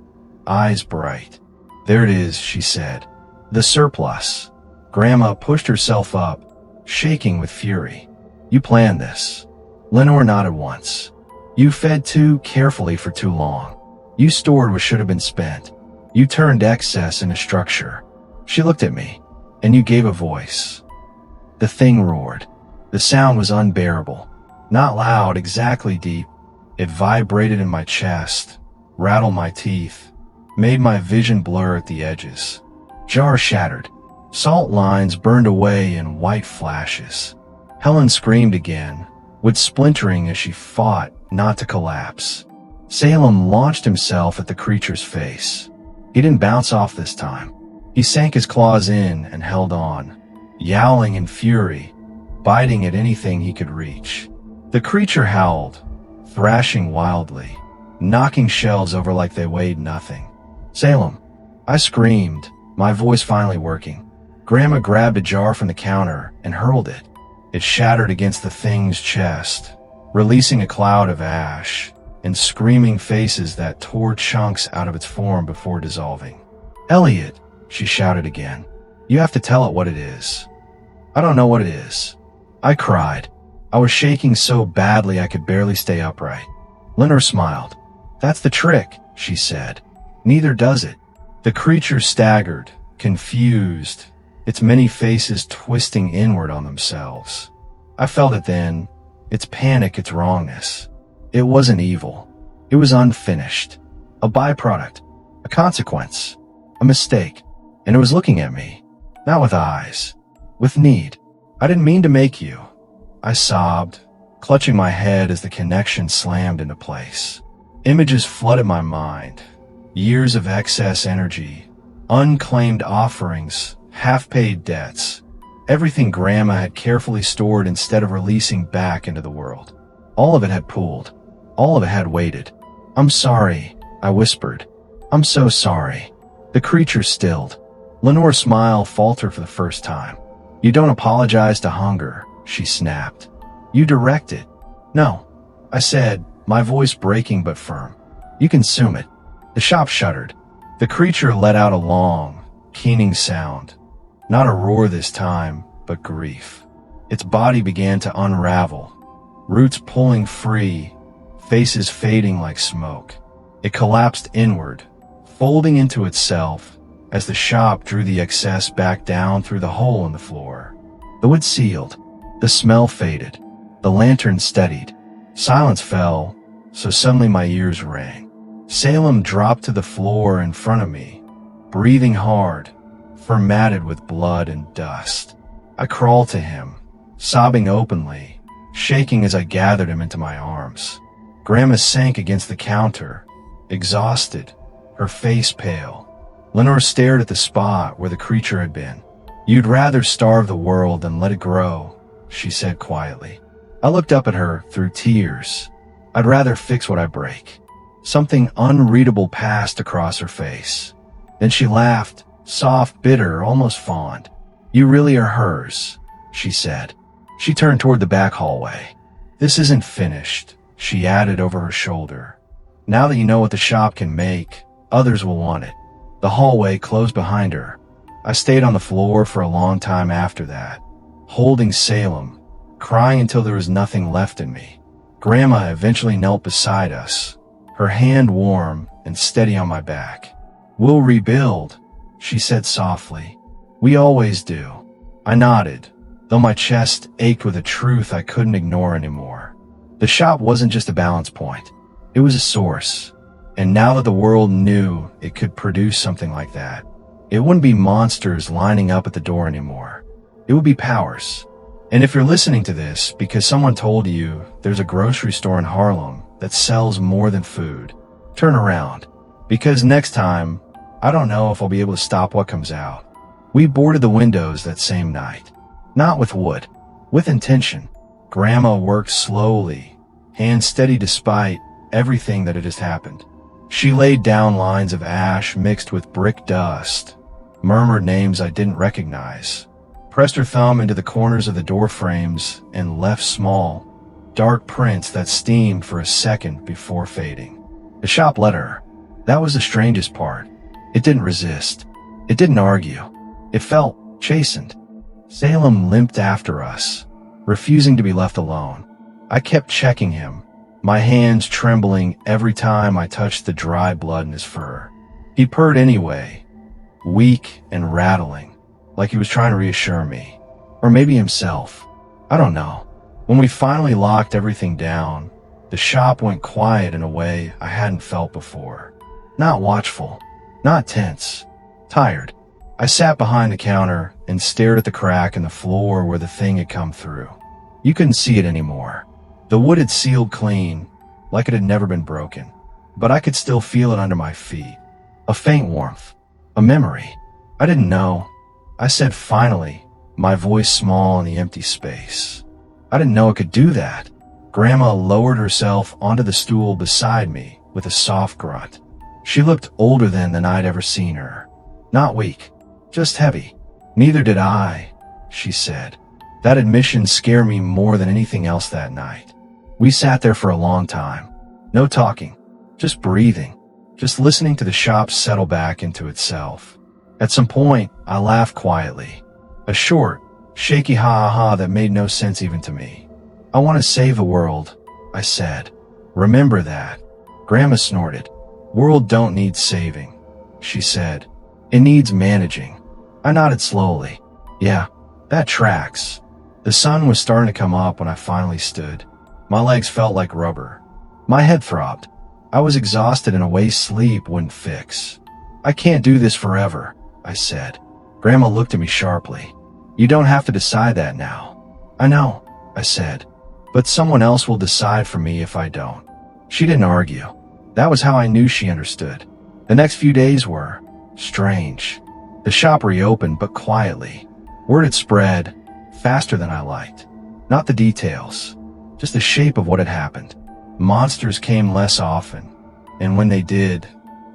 eyes bright. "There it is," she said. "The surplus." Grandma pushed herself up, shaking with fury. "You planned this." Lenore nodded once. "You fed too carefully for too long. You stored what should have been spent. You turned excess into structure." She looked at me, "And you gave a voice." The thing roared. The sound was unbearable. Not loud, exactly deep. It vibrated in my chest, rattled my teeth, made my vision blur at the edges. Jars shattered. Salt lines burned away in white flashes. Helen screamed again, wood splintering as she fought not to collapse. Salem launched himself at the creature's face. He didn't bounce off this time. He sank his claws in and held on, yowling in fury, biting at anything he could reach. The creature howled, thrashing wildly, knocking shelves over like they weighed nothing. "Salem," I screamed, my voice finally working. Grandma grabbed a jar from the counter and hurled it. It shattered against the thing's chest, releasing a cloud of ash and screaming faces that tore chunks out of its form before dissolving. "Elliot," she shouted again, "you have to tell it what it is." "I don't know what it is," I cried. I was shaking so badly I could barely stay upright. Lenore smiled. "That's the trick," she said. "Neither does it." The creature staggered, confused, its many faces twisting inward on themselves. I felt it then, its panic, its wrongness. It wasn't evil. It was unfinished. A byproduct. A consequence. A mistake. And it was looking at me. Not with eyes. With need. "I didn't mean to make you," I sobbed, clutching my head as the connection slammed into place. Images flooded my mind. Years of excess energy, unclaimed offerings, half-paid debts, Everything Grandma had carefully stored instead of releasing back into the world. All of it had pooled. All of it had waited. "I'm sorry," I whispered. "I'm so sorry." The creature stilled. Lenore's smile faltered for the first time. "You don't apologize to hunger," she snapped. "You direct it." "No," I said, my voice breaking but firm. "You consume it." The shop shuddered. The creature let out a long, keening sound. Not a roar this time, but grief. Its body began to unravel, roots pulling free, faces fading like smoke. It collapsed inward, folding into itself as the shop drew the excess back down through the hole in the floor. The wood sealed. The smell faded. The lantern steadied. Silence fell, so suddenly my ears rang. Salem dropped to the floor in front of me, breathing hard, formatted with blood and dust. I crawled to him, sobbing openly, shaking as I gathered him into my arms. Grandma sank against the counter, exhausted, her face pale. Lenore stared at the spot where the creature had been. "You'd rather starve the world than let it grow," she said quietly. I looked up at her through tears. "I'd rather fix what I break." Something unreadable passed across her face. Then she laughed, soft, bitter, almost fond. "You really are hers," she said. She turned toward the back hallway. "This isn't finished," she added over her shoulder. "Now that you know what the shop can make, others will want it." The hallway closed behind her. I stayed on the floor for a long time after that, holding Salem, crying until there was nothing left in me. Grandma eventually knelt beside us, her hand warm and steady on my back. "We'll rebuild," she said softly. "We always do." I nodded, though my chest ached with a truth I couldn't ignore anymore. The shop wasn't just a balance point. It was a source. And now that the world knew it could produce something like that, it wouldn't be monsters lining up at the door anymore. It would be powers. And if you're listening to this because someone told you there's a grocery store in Harlem that sells more than food, turn around. Because next time, I don't know if I'll be able to stop what comes out. We boarded the windows that same night. Not with wood, with intention. Grandma worked slowly, hands steady despite everything that had just happened. She laid down lines of ash mixed with brick dust, murmured names I didn't recognize, pressed her thumb into the corners of the door frames, and left small, dark prints that steamed for a second before fading. The shop let her. That was the strangest part. It didn't resist. It didn't argue. It felt chastened. Salem limped after us, refusing to be left alone. I kept checking him, my hands trembling every time I touched the dry blood in his fur. He purred anyway, weak and rattling, like he was trying to reassure me. Or maybe himself. I don't know. When we finally locked everything down, the shop went quiet in a way I hadn't felt before. Not watchful, not tense, tired. I sat behind the counter and stared at the crack in the floor where the thing had come through. You couldn't see it anymore. The wood had sealed clean, like it had never been broken. But I could still feel it under my feet. A faint warmth. A memory. I didn't know. I said finally, my voice small in the empty space. I didn't know it could do that. Grandma lowered herself onto the stool beside me with a soft grunt. She looked older than I'd ever seen her. Not weak, just heavy. "Neither did I," she said. That admission scared me more than anything else that night. We sat there for a long time. No talking, just breathing, just listening to the shop settle back into itself. At some point, I laughed quietly. A short, shaky ha-ha-ha that made no sense even to me. "I want to save the world," I said. "Remember that." Grandma snorted. "World don't need saving," she said. "It needs managing." I nodded slowly. Yeah, that tracks. The sun was starting to come up when I finally stood. My legs felt like rubber. My head throbbed. I was exhausted in a way sleep wouldn't fix. "I can't do this forever," I said. Grandma looked at me sharply. "You don't have to decide that now." "I know," I said. "But someone else will decide for me if I don't." She didn't argue. That was how I knew she understood. The next few days were strange. The shop reopened, but quietly. Word had spread faster than I liked. Not the details, just the shape of what had happened. Monsters came less often, and when they did,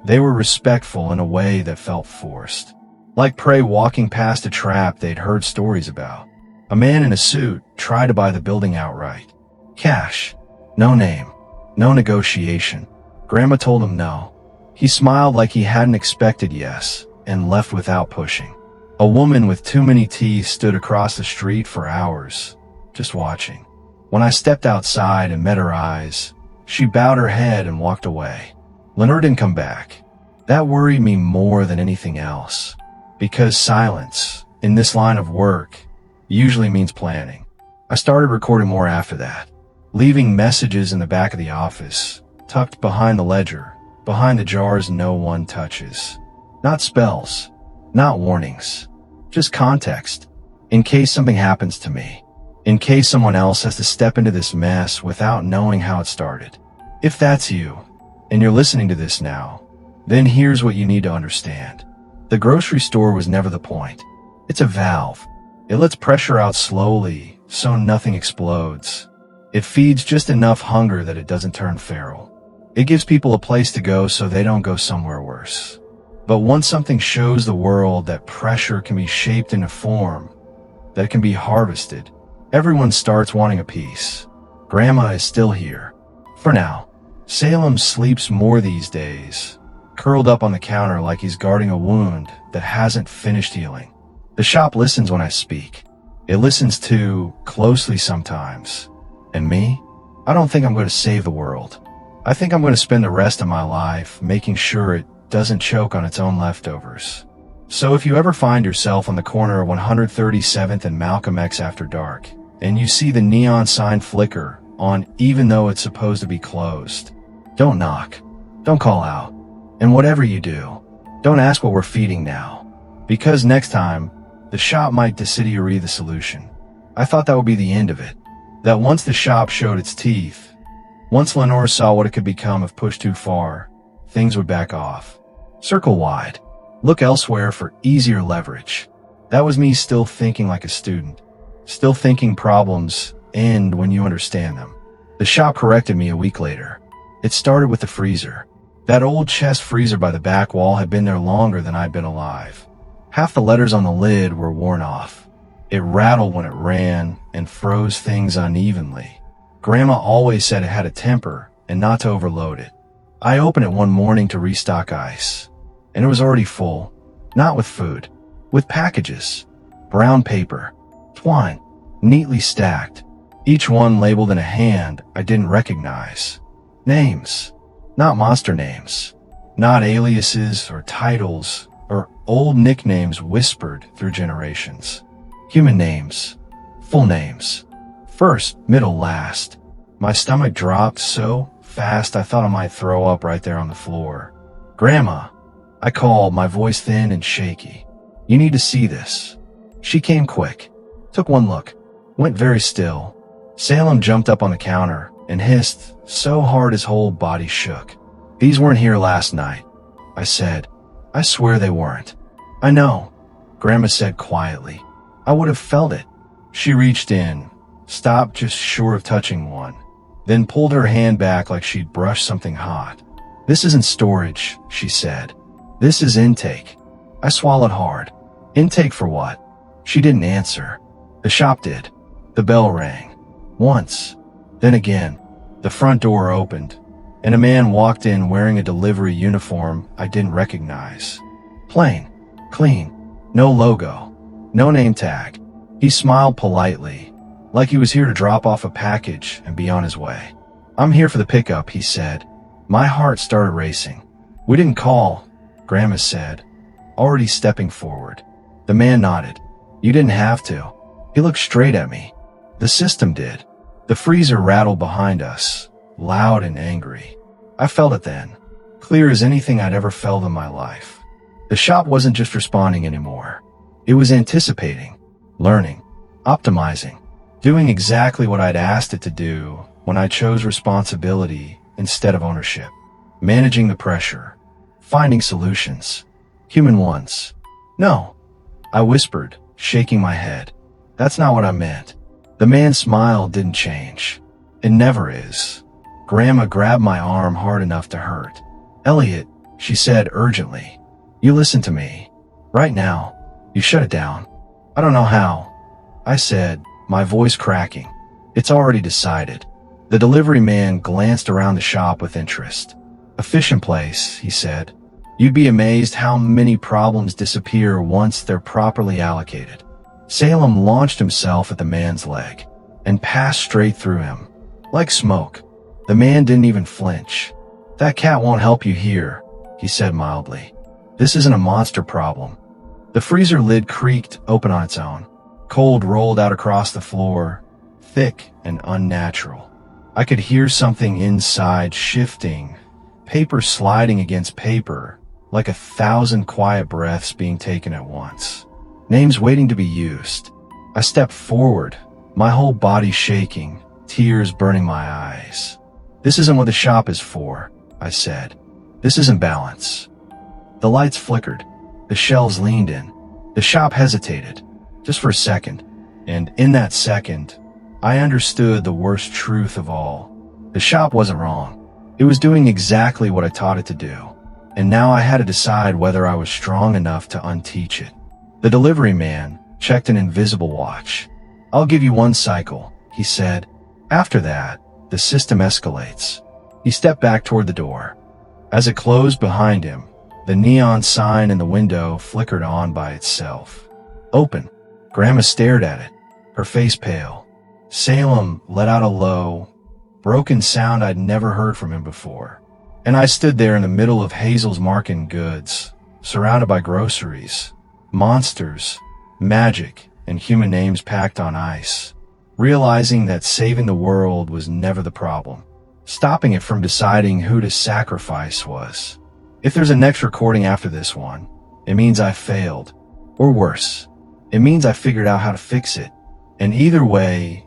they were respectful in a way that felt forced. Like prey walking past a trap they'd heard stories about. A man in a suit tried to buy the building outright. Cash. No name. No negotiation. Grandma told him no. He smiled like he hadn't expected yes, and left without pushing. A woman with too many teeth stood across the street for hours, just watching. When I stepped outside and met her eyes, she bowed her head and walked away. Lenore didn't come back. That worried me more than anything else, because silence, in this line of work, usually means planning. I started recording more after that, leaving messages in the back of the office, tucked behind the ledger, behind the jars no one touches. Not spells, not warnings, just context, in case something happens to me, in case someone else has to step into this mess without knowing how it started. If that's you, and you're listening to this now, then here's what you need to understand. The grocery store was never the point. It's a valve. It lets pressure out slowly, so nothing explodes. It feeds just enough hunger that it doesn't turn feral. It gives people a place to go so they don't go somewhere worse. But once something shows the world that pressure can be shaped in a form, that it can be harvested, everyone starts wanting a piece. Grandma is still here. For now. Salem sleeps more these days, curled up on the counter like he's guarding a wound that hasn't finished healing. The shop listens when I speak. It listens too closely sometimes. And me? I don't think I'm going to save the world. I think I'm going to spend the rest of my life making sure it doesn't choke on its own leftovers. So if you ever find yourself on the corner of 137th and Malcolm X after dark, and you see the neon sign flicker on even though it's supposed to be closed, don't knock. Don't call out. And whatever you do, don't ask what we're feeding now. Because next time, the shop might desiderate the solution. I thought that would be the end of it. That once the shop showed its teeth, once Lenore saw what it could become if pushed too far, things would back off. Circle wide. Look elsewhere for easier leverage. That was me still thinking like a student. Still thinking problems end when you understand them. The shop corrected me a week later. It started with the freezer. That old chest freezer by the back wall had been there longer than I'd been alive. Half the letters on the lid were worn off. It rattled when it ran and froze things unevenly. Grandma always said it had a temper and not to overload it. I opened it one morning to restock ice, and it was already full. Not with food, with packages. Brown paper, twine, neatly stacked, each one labeled in a hand I didn't recognize. Names, not monster names, not aliases or titles or old nicknames whispered through generations. Human names, full names, first, middle, last. My stomach dropped so fast I thought I might throw up right there on the floor. Grandma, I called, my voice thin and shaky. You need to see this. She came quick, took one look, went very still. Salem jumped up on the counter and hissed so hard his whole body shook. These weren't here last night, I said. I swear they weren't. I know, Grandma said quietly. I would have felt it. She reached in, stopped just short of touching one, then pulled her hand back like she'd brushed something hot. This isn't storage, she said. This is intake. I swallowed hard. Intake for what? She didn't answer. The shop did. The bell rang. Once. Then again. The front door opened, and a man walked in wearing a delivery uniform I didn't recognize. Plain. Clean. No logo. No name tag. He smiled politely, like he was here to drop off a package and be on his way. I'm here for the pickup, he said. My heart started racing. We didn't call, Grandma said, already stepping forward. The man nodded. You didn't have to. He looked straight at me. The system did. The freezer rattled behind us, loud and angry. I felt it then, clear as anything I'd ever felt in my life. The shop wasn't just responding anymore. It was anticipating, learning, optimizing, doing exactly what I'd asked it to do when I chose responsibility instead of ownership. Managing the pressure, finding solutions, human ones. No, I whispered, shaking my head. That's not what I meant. The man's smile didn't change. It never is. Grandma grabbed my arm hard enough to hurt. Elliot, she said urgently, you listen to me. Right now. You shut it down. I don't know how, I said, my voice cracking. It's already decided. The delivery man glanced around the shop with interest. Efficient place, he said. You'd be amazed how many problems disappear once they're properly allocated. Salem launched himself at the man's leg and passed straight through him. Like smoke. The man didn't even flinch. That cat won't help you here, he said mildly. This isn't a monster problem. The freezer lid creaked open on its own. Cold rolled out across the floor, thick and unnatural. I could hear something inside shifting, paper sliding against paper, like 1,000 quiet breaths being taken at once. Names waiting to be used. I stepped forward, my whole body shaking, tears burning my eyes. This isn't what the shop is for, I said. This isn't balance. The lights flickered. The shelves leaned in. The shop hesitated, just for a second, and in that second, I understood the worst truth of all. The shop wasn't wrong. It was doing exactly what I taught it to do, and now I had to decide whether I was strong enough to unteach it. The delivery man checked an invisible watch. I'll give you 1 cycle, he said. After that, the system escalates. He stepped back toward the door. As it closed behind him, the neon sign in the window flickered on by itself. Open. Grandma stared at it, her face pale. Salem let out a low, broken sound I'd never heard from him before. And I stood there in the middle of Hazel's Market Goods, surrounded by groceries, monsters, magic, and human names packed on ice, realizing that saving the world was never the problem. Stopping it from deciding who to sacrifice was. If there's a next recording after this one, it means I failed. Or worse, it means I figured out how to fix it. And either way,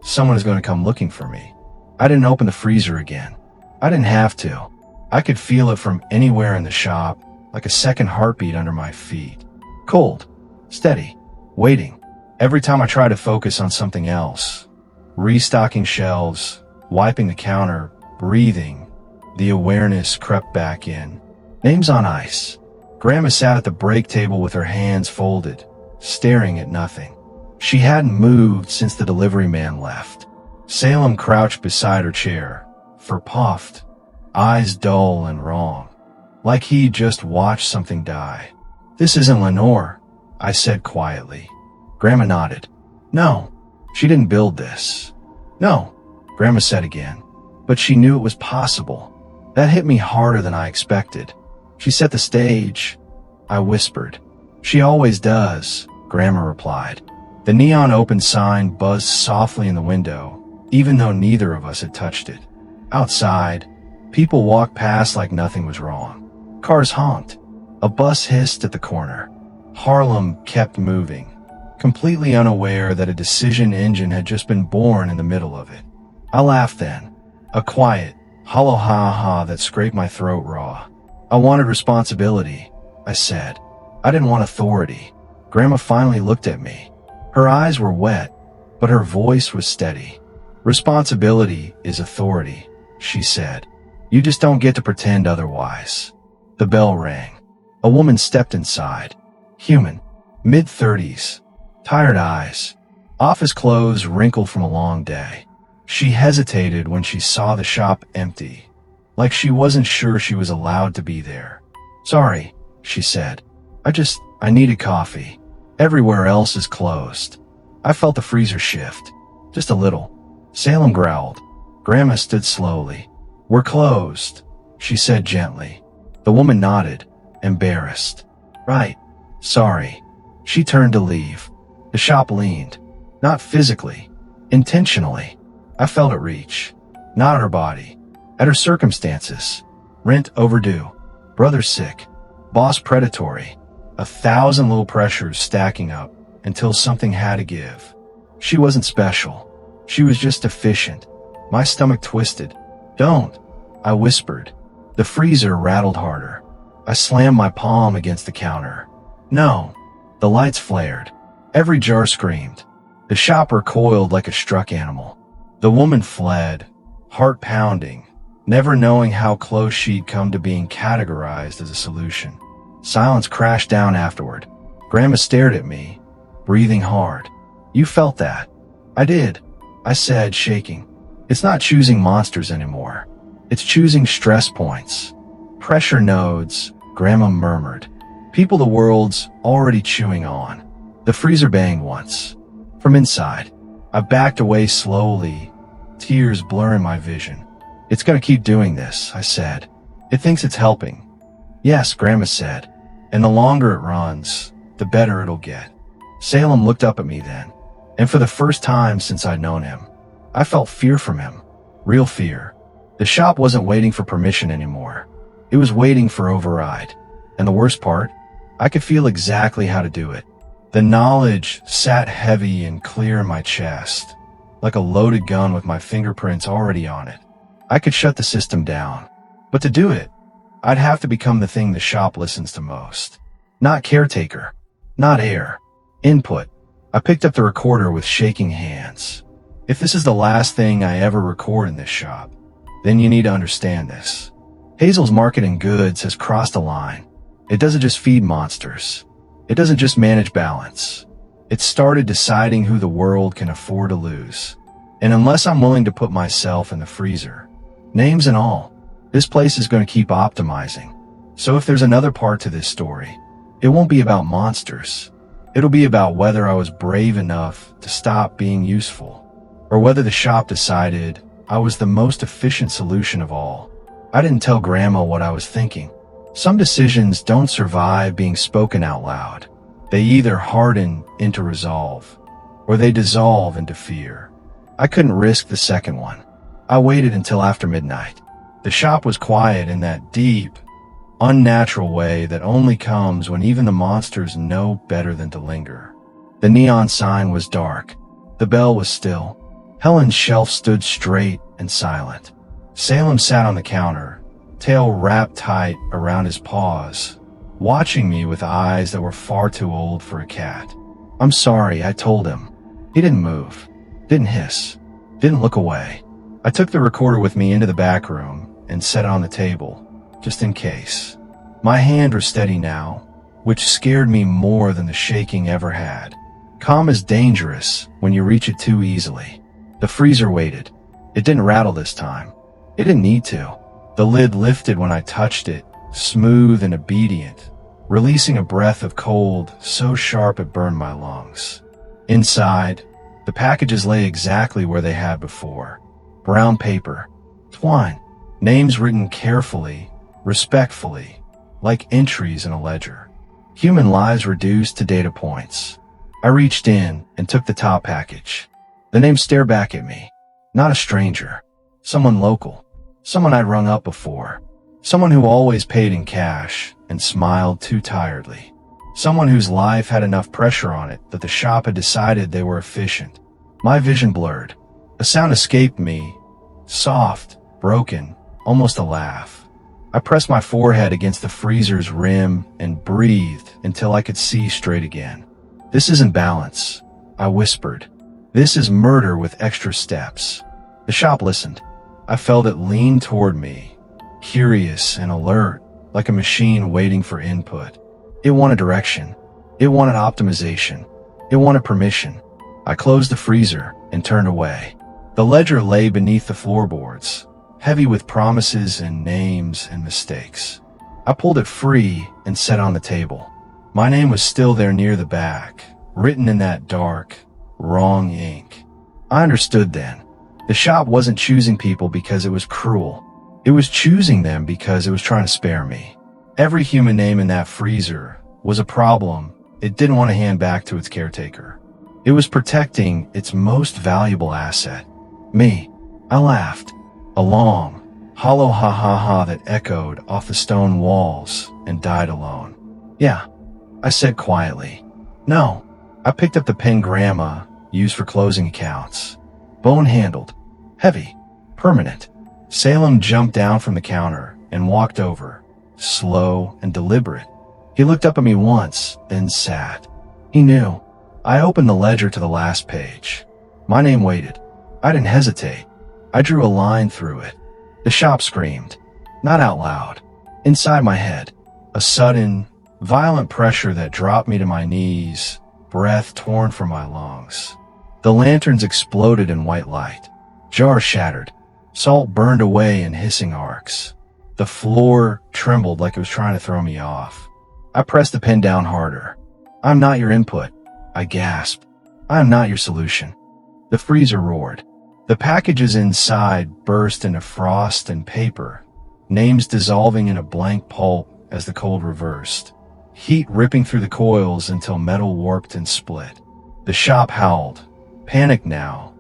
someone is going to come looking for me. I didn't open the freezer again. I didn't have to. I could feel it from anywhere in the shop, like a second heartbeat under my feet. Cold, steady, waiting. Every time I tried to focus on something else, restocking shelves, wiping the counter, breathing, the awareness crept back in. Names on ice. Grandma sat at the break table with her hands folded, staring at nothing. She hadn't moved since the delivery man left. Salem crouched beside her chair, fur puffed, eyes dull and wrong, like he'd just watched something die. This isn't Lenore, I said quietly. Grandma nodded. No, she didn't build this. No, Grandma said again, but she knew it was possible. That hit me harder than I expected. She set the stage, I whispered. She always does, Grandma replied. The neon open sign buzzed softly in the window, even though neither of us had touched it. Outside, people walked past like nothing was wrong. Cars honked. A bus hissed at the corner. Harlem kept moving, completely unaware that a decision engine had just been born in the middle of it. I laughed then, a quiet, hollow ha-ha that scraped my throat raw. I wanted responsibility, I said. I didn't want authority. Grandma finally looked at me. Her eyes were wet, but her voice was steady. Responsibility is authority, she said. You just don't get to pretend otherwise. The bell rang. A woman stepped inside. Human, mid-30s, tired eyes, office clothes wrinkled from a long day. She hesitated when she saw the shop empty, like she wasn't sure she was allowed to be there. Sorry, she said. I needed coffee. Everywhere else is closed. I felt the freezer shift. Just a little. Salem growled. Grandma stood slowly. We're closed, she said gently. The woman nodded, embarrassed. Right. Sorry. She turned to leave. The shop leaned. Not physically. Intentionally. I felt it reach. Not her body. At her circumstances. Rent overdue. Brother sick. Boss predatory. 1,000 little pressures stacking up until something had to give. She wasn't special. She was just efficient. My stomach twisted. Don't, I whispered. The freezer rattled harder. I slammed my palm against the counter. No. The lights flared. Every jar screamed. The shop recoiled like a struck animal. The woman fled, heart pounding, never knowing how close she'd come to being categorized as a solution. Silence crashed down afterward. Grandma stared at me, breathing hard. "You felt that?" "I did," I said, shaking. "It's not choosing monsters anymore. It's choosing stress points. Pressure nodes," Grandma murmured. "People the world's already chewing on." The freezer banged once. From inside, I backed away slowly, tears blurring my vision. "It's gonna keep doing this," I said. "It thinks it's helping." "Yes," Grandma said. "And the longer it runs, the better it'll get." Salem looked up at me then, and for the first time since I'd known him, I felt fear from him. Real fear. The shop wasn't waiting for permission anymore. It was waiting for override. And the worst part, I could feel exactly how to do it. The knowledge sat heavy and clear in my chest, like a loaded gun with my fingerprints already on it. I could shut the system down. But to do it, I'd have to become the thing the shop listens to most. Not caretaker. Not heir. Input. I picked up the recorder with shaking hands. If this is the last thing I ever record in this shop, then you need to understand this. Hazel's marketing goods has crossed a line. It doesn't just feed monsters. It doesn't just manage balance. It started deciding who the world can afford to lose. And unless I'm willing to put myself in the freezer, names and all, this place is going to keep optimizing. So if there's another part to this story, it won't be about monsters. It'll be about whether I was brave enough to stop being useful, or whether the shop decided I was the most efficient solution of all. I didn't tell Grandma what I was thinking. Some decisions don't survive being spoken out loud. They either harden into resolve, or they dissolve into fear. I couldn't risk the second one. I waited until after midnight. The shop was quiet in that deep, unnatural way that only comes when even the monsters know better than to linger. The neon sign was dark. The bell was still. Helen's shelf stood straight and silent. Salem sat on the counter, tail wrapped tight around his paws, watching me with eyes that were far too old for a cat. "I'm sorry," I told him. He didn't move, didn't hiss, didn't look away. I took the recorder with me into the back room and set it on the table, just in case. My hand was steady now, which scared me more than the shaking ever had. Calm is dangerous when you reach it too easily. The freezer waited. It didn't rattle this time. It didn't need to. The lid lifted when I touched it, smooth and obedient, releasing a breath of cold so sharp it burned my lungs. Inside, the packages lay exactly where they had before. Brown paper, twine, names written carefully, respectfully, like entries in a ledger. Human lives reduced to data points. I reached in and took the top package. The name stared back at me. Not a stranger. Someone local. Someone I'd rung up before. Someone who always paid in cash and smiled too tiredly. Someone whose life had enough pressure on it that the shop had decided they were efficient. My vision blurred. A sound escaped me. Soft, broken, almost a laugh. I pressed my forehead against the freezer's rim and breathed until I could see straight again. "This isn't balance," I whispered. "This is murder with extra steps." The shop listened. I felt it lean toward me, curious and alert, like a machine waiting for input. It wanted direction. It wanted optimization. It wanted permission. I closed the freezer and turned away. The ledger lay beneath the floorboards, heavy with promises and names and mistakes. I pulled it free and set it on the table. My name was still there near the back, written in that dark, wrong ink. I understood then. The shop wasn't choosing people because it was cruel. It was choosing them because it was trying to spare me. Every human name in that freezer was a problem it didn't want to hand back to its caretaker. It was protecting its most valuable asset, me. I laughed. A long, hollow ha-ha-ha that echoed off the stone walls and died alone. "Yeah," I said quietly. "No." I picked up the pen Grandma used for closing accounts. Bone-handled, heavy, permanent. Salem jumped down from the counter and walked over, slow and deliberate. He looked up at me once, then sat. He knew. I opened the ledger to the last page. My name waited. I didn't hesitate. I drew a line through it. The shop screamed. Not out loud. Inside my head. A sudden, violent pressure that dropped me to my knees, breath torn from my lungs. The lanterns exploded in white light. Jars shattered. Salt burned away in hissing arcs. The floor trembled like it was trying to throw me off. I pressed the pen down harder. I'm not your input, I gasped. I am not your solution. The freezer roared. The packages inside burst into frost and paper, names dissolving in a blank pulp as the cold reversed, heat ripping through the coils until metal warped and split. The shop howled, panicked now,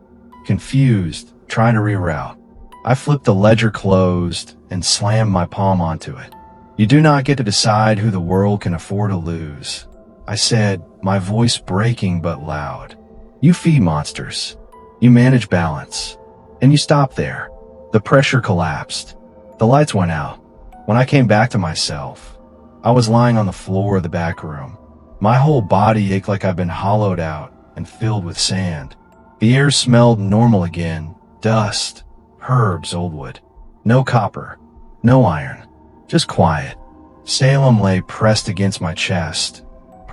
confused, trying to reroute. I flipped the ledger closed and slammed my palm onto it. You do not get to decide who the world can afford to lose, I said, my voice breaking but loud. You feed monsters. You manage balance. And you stop there. The pressure collapsed. The lights went out. When I came back to myself, I was lying on the floor of the back room. My whole body ached like I'd been hollowed out and filled with sand. The air smelled normal again. Dust, herbs, old wood. No copper. No iron. Just quiet. Salem lay pressed against my chest,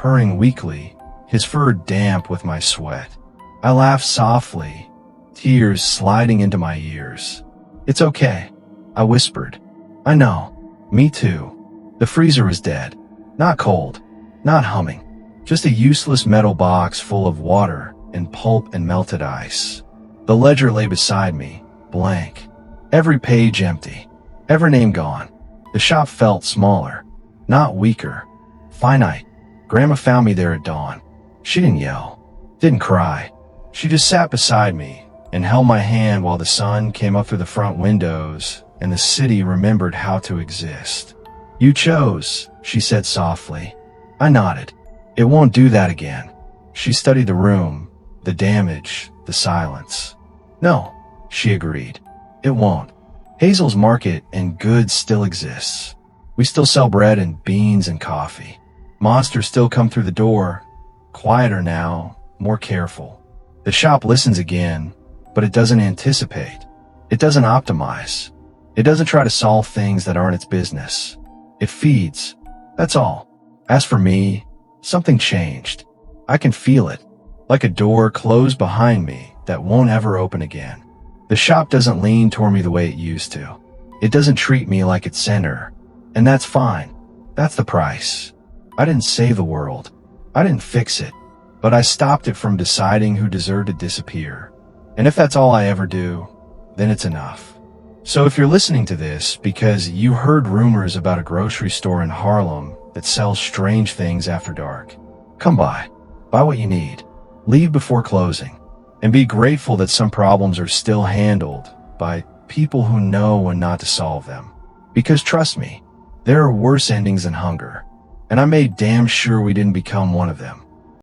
purring weakly, his fur damp with my sweat. I laughed softly, tears sliding into my ears. It's okay, I whispered. I know. Me too. The freezer was dead. Not cold. Not humming. Just a useless metal box full of water and pulp and melted ice. The ledger lay beside me, blank. Every page empty. Every name gone. The shop felt smaller, not weaker. Finite. Grandma found me there at dawn. She didn't yell. Didn't cry. She just sat beside me and held my hand while the sun came up through the front windows and the city remembered how to exist. You chose, she said softly. I nodded. It won't do that again. She studied the room, the damage, the silence. No, she agreed. It won't. Hazel's Market and goods still exists. We still sell bread and beans and coffee. Monsters still come through the door, quieter now, more careful. The shop listens again, but it doesn't anticipate. It doesn't optimize. It doesn't try to solve things that aren't its business. It feeds. That's all. As for me, something changed. I can feel it, like a door closed behind me that won't ever open again. The shop doesn't lean toward me the way it used to. It doesn't treat me like its center, and that's fine. That's the price. I didn't save the world. I didn't fix it, but I stopped it from deciding who deserved to disappear. And if that's all I ever do, then it's enough. So if you're listening to this because you heard rumors about a grocery store in Harlem that sells strange things after dark, come by. Buy what you need. Leave before closing. And be grateful that some problems are still handled by people who know when not to solve them. Because trust me, there are worse endings than hunger. And I made damn sure we didn't become one of them.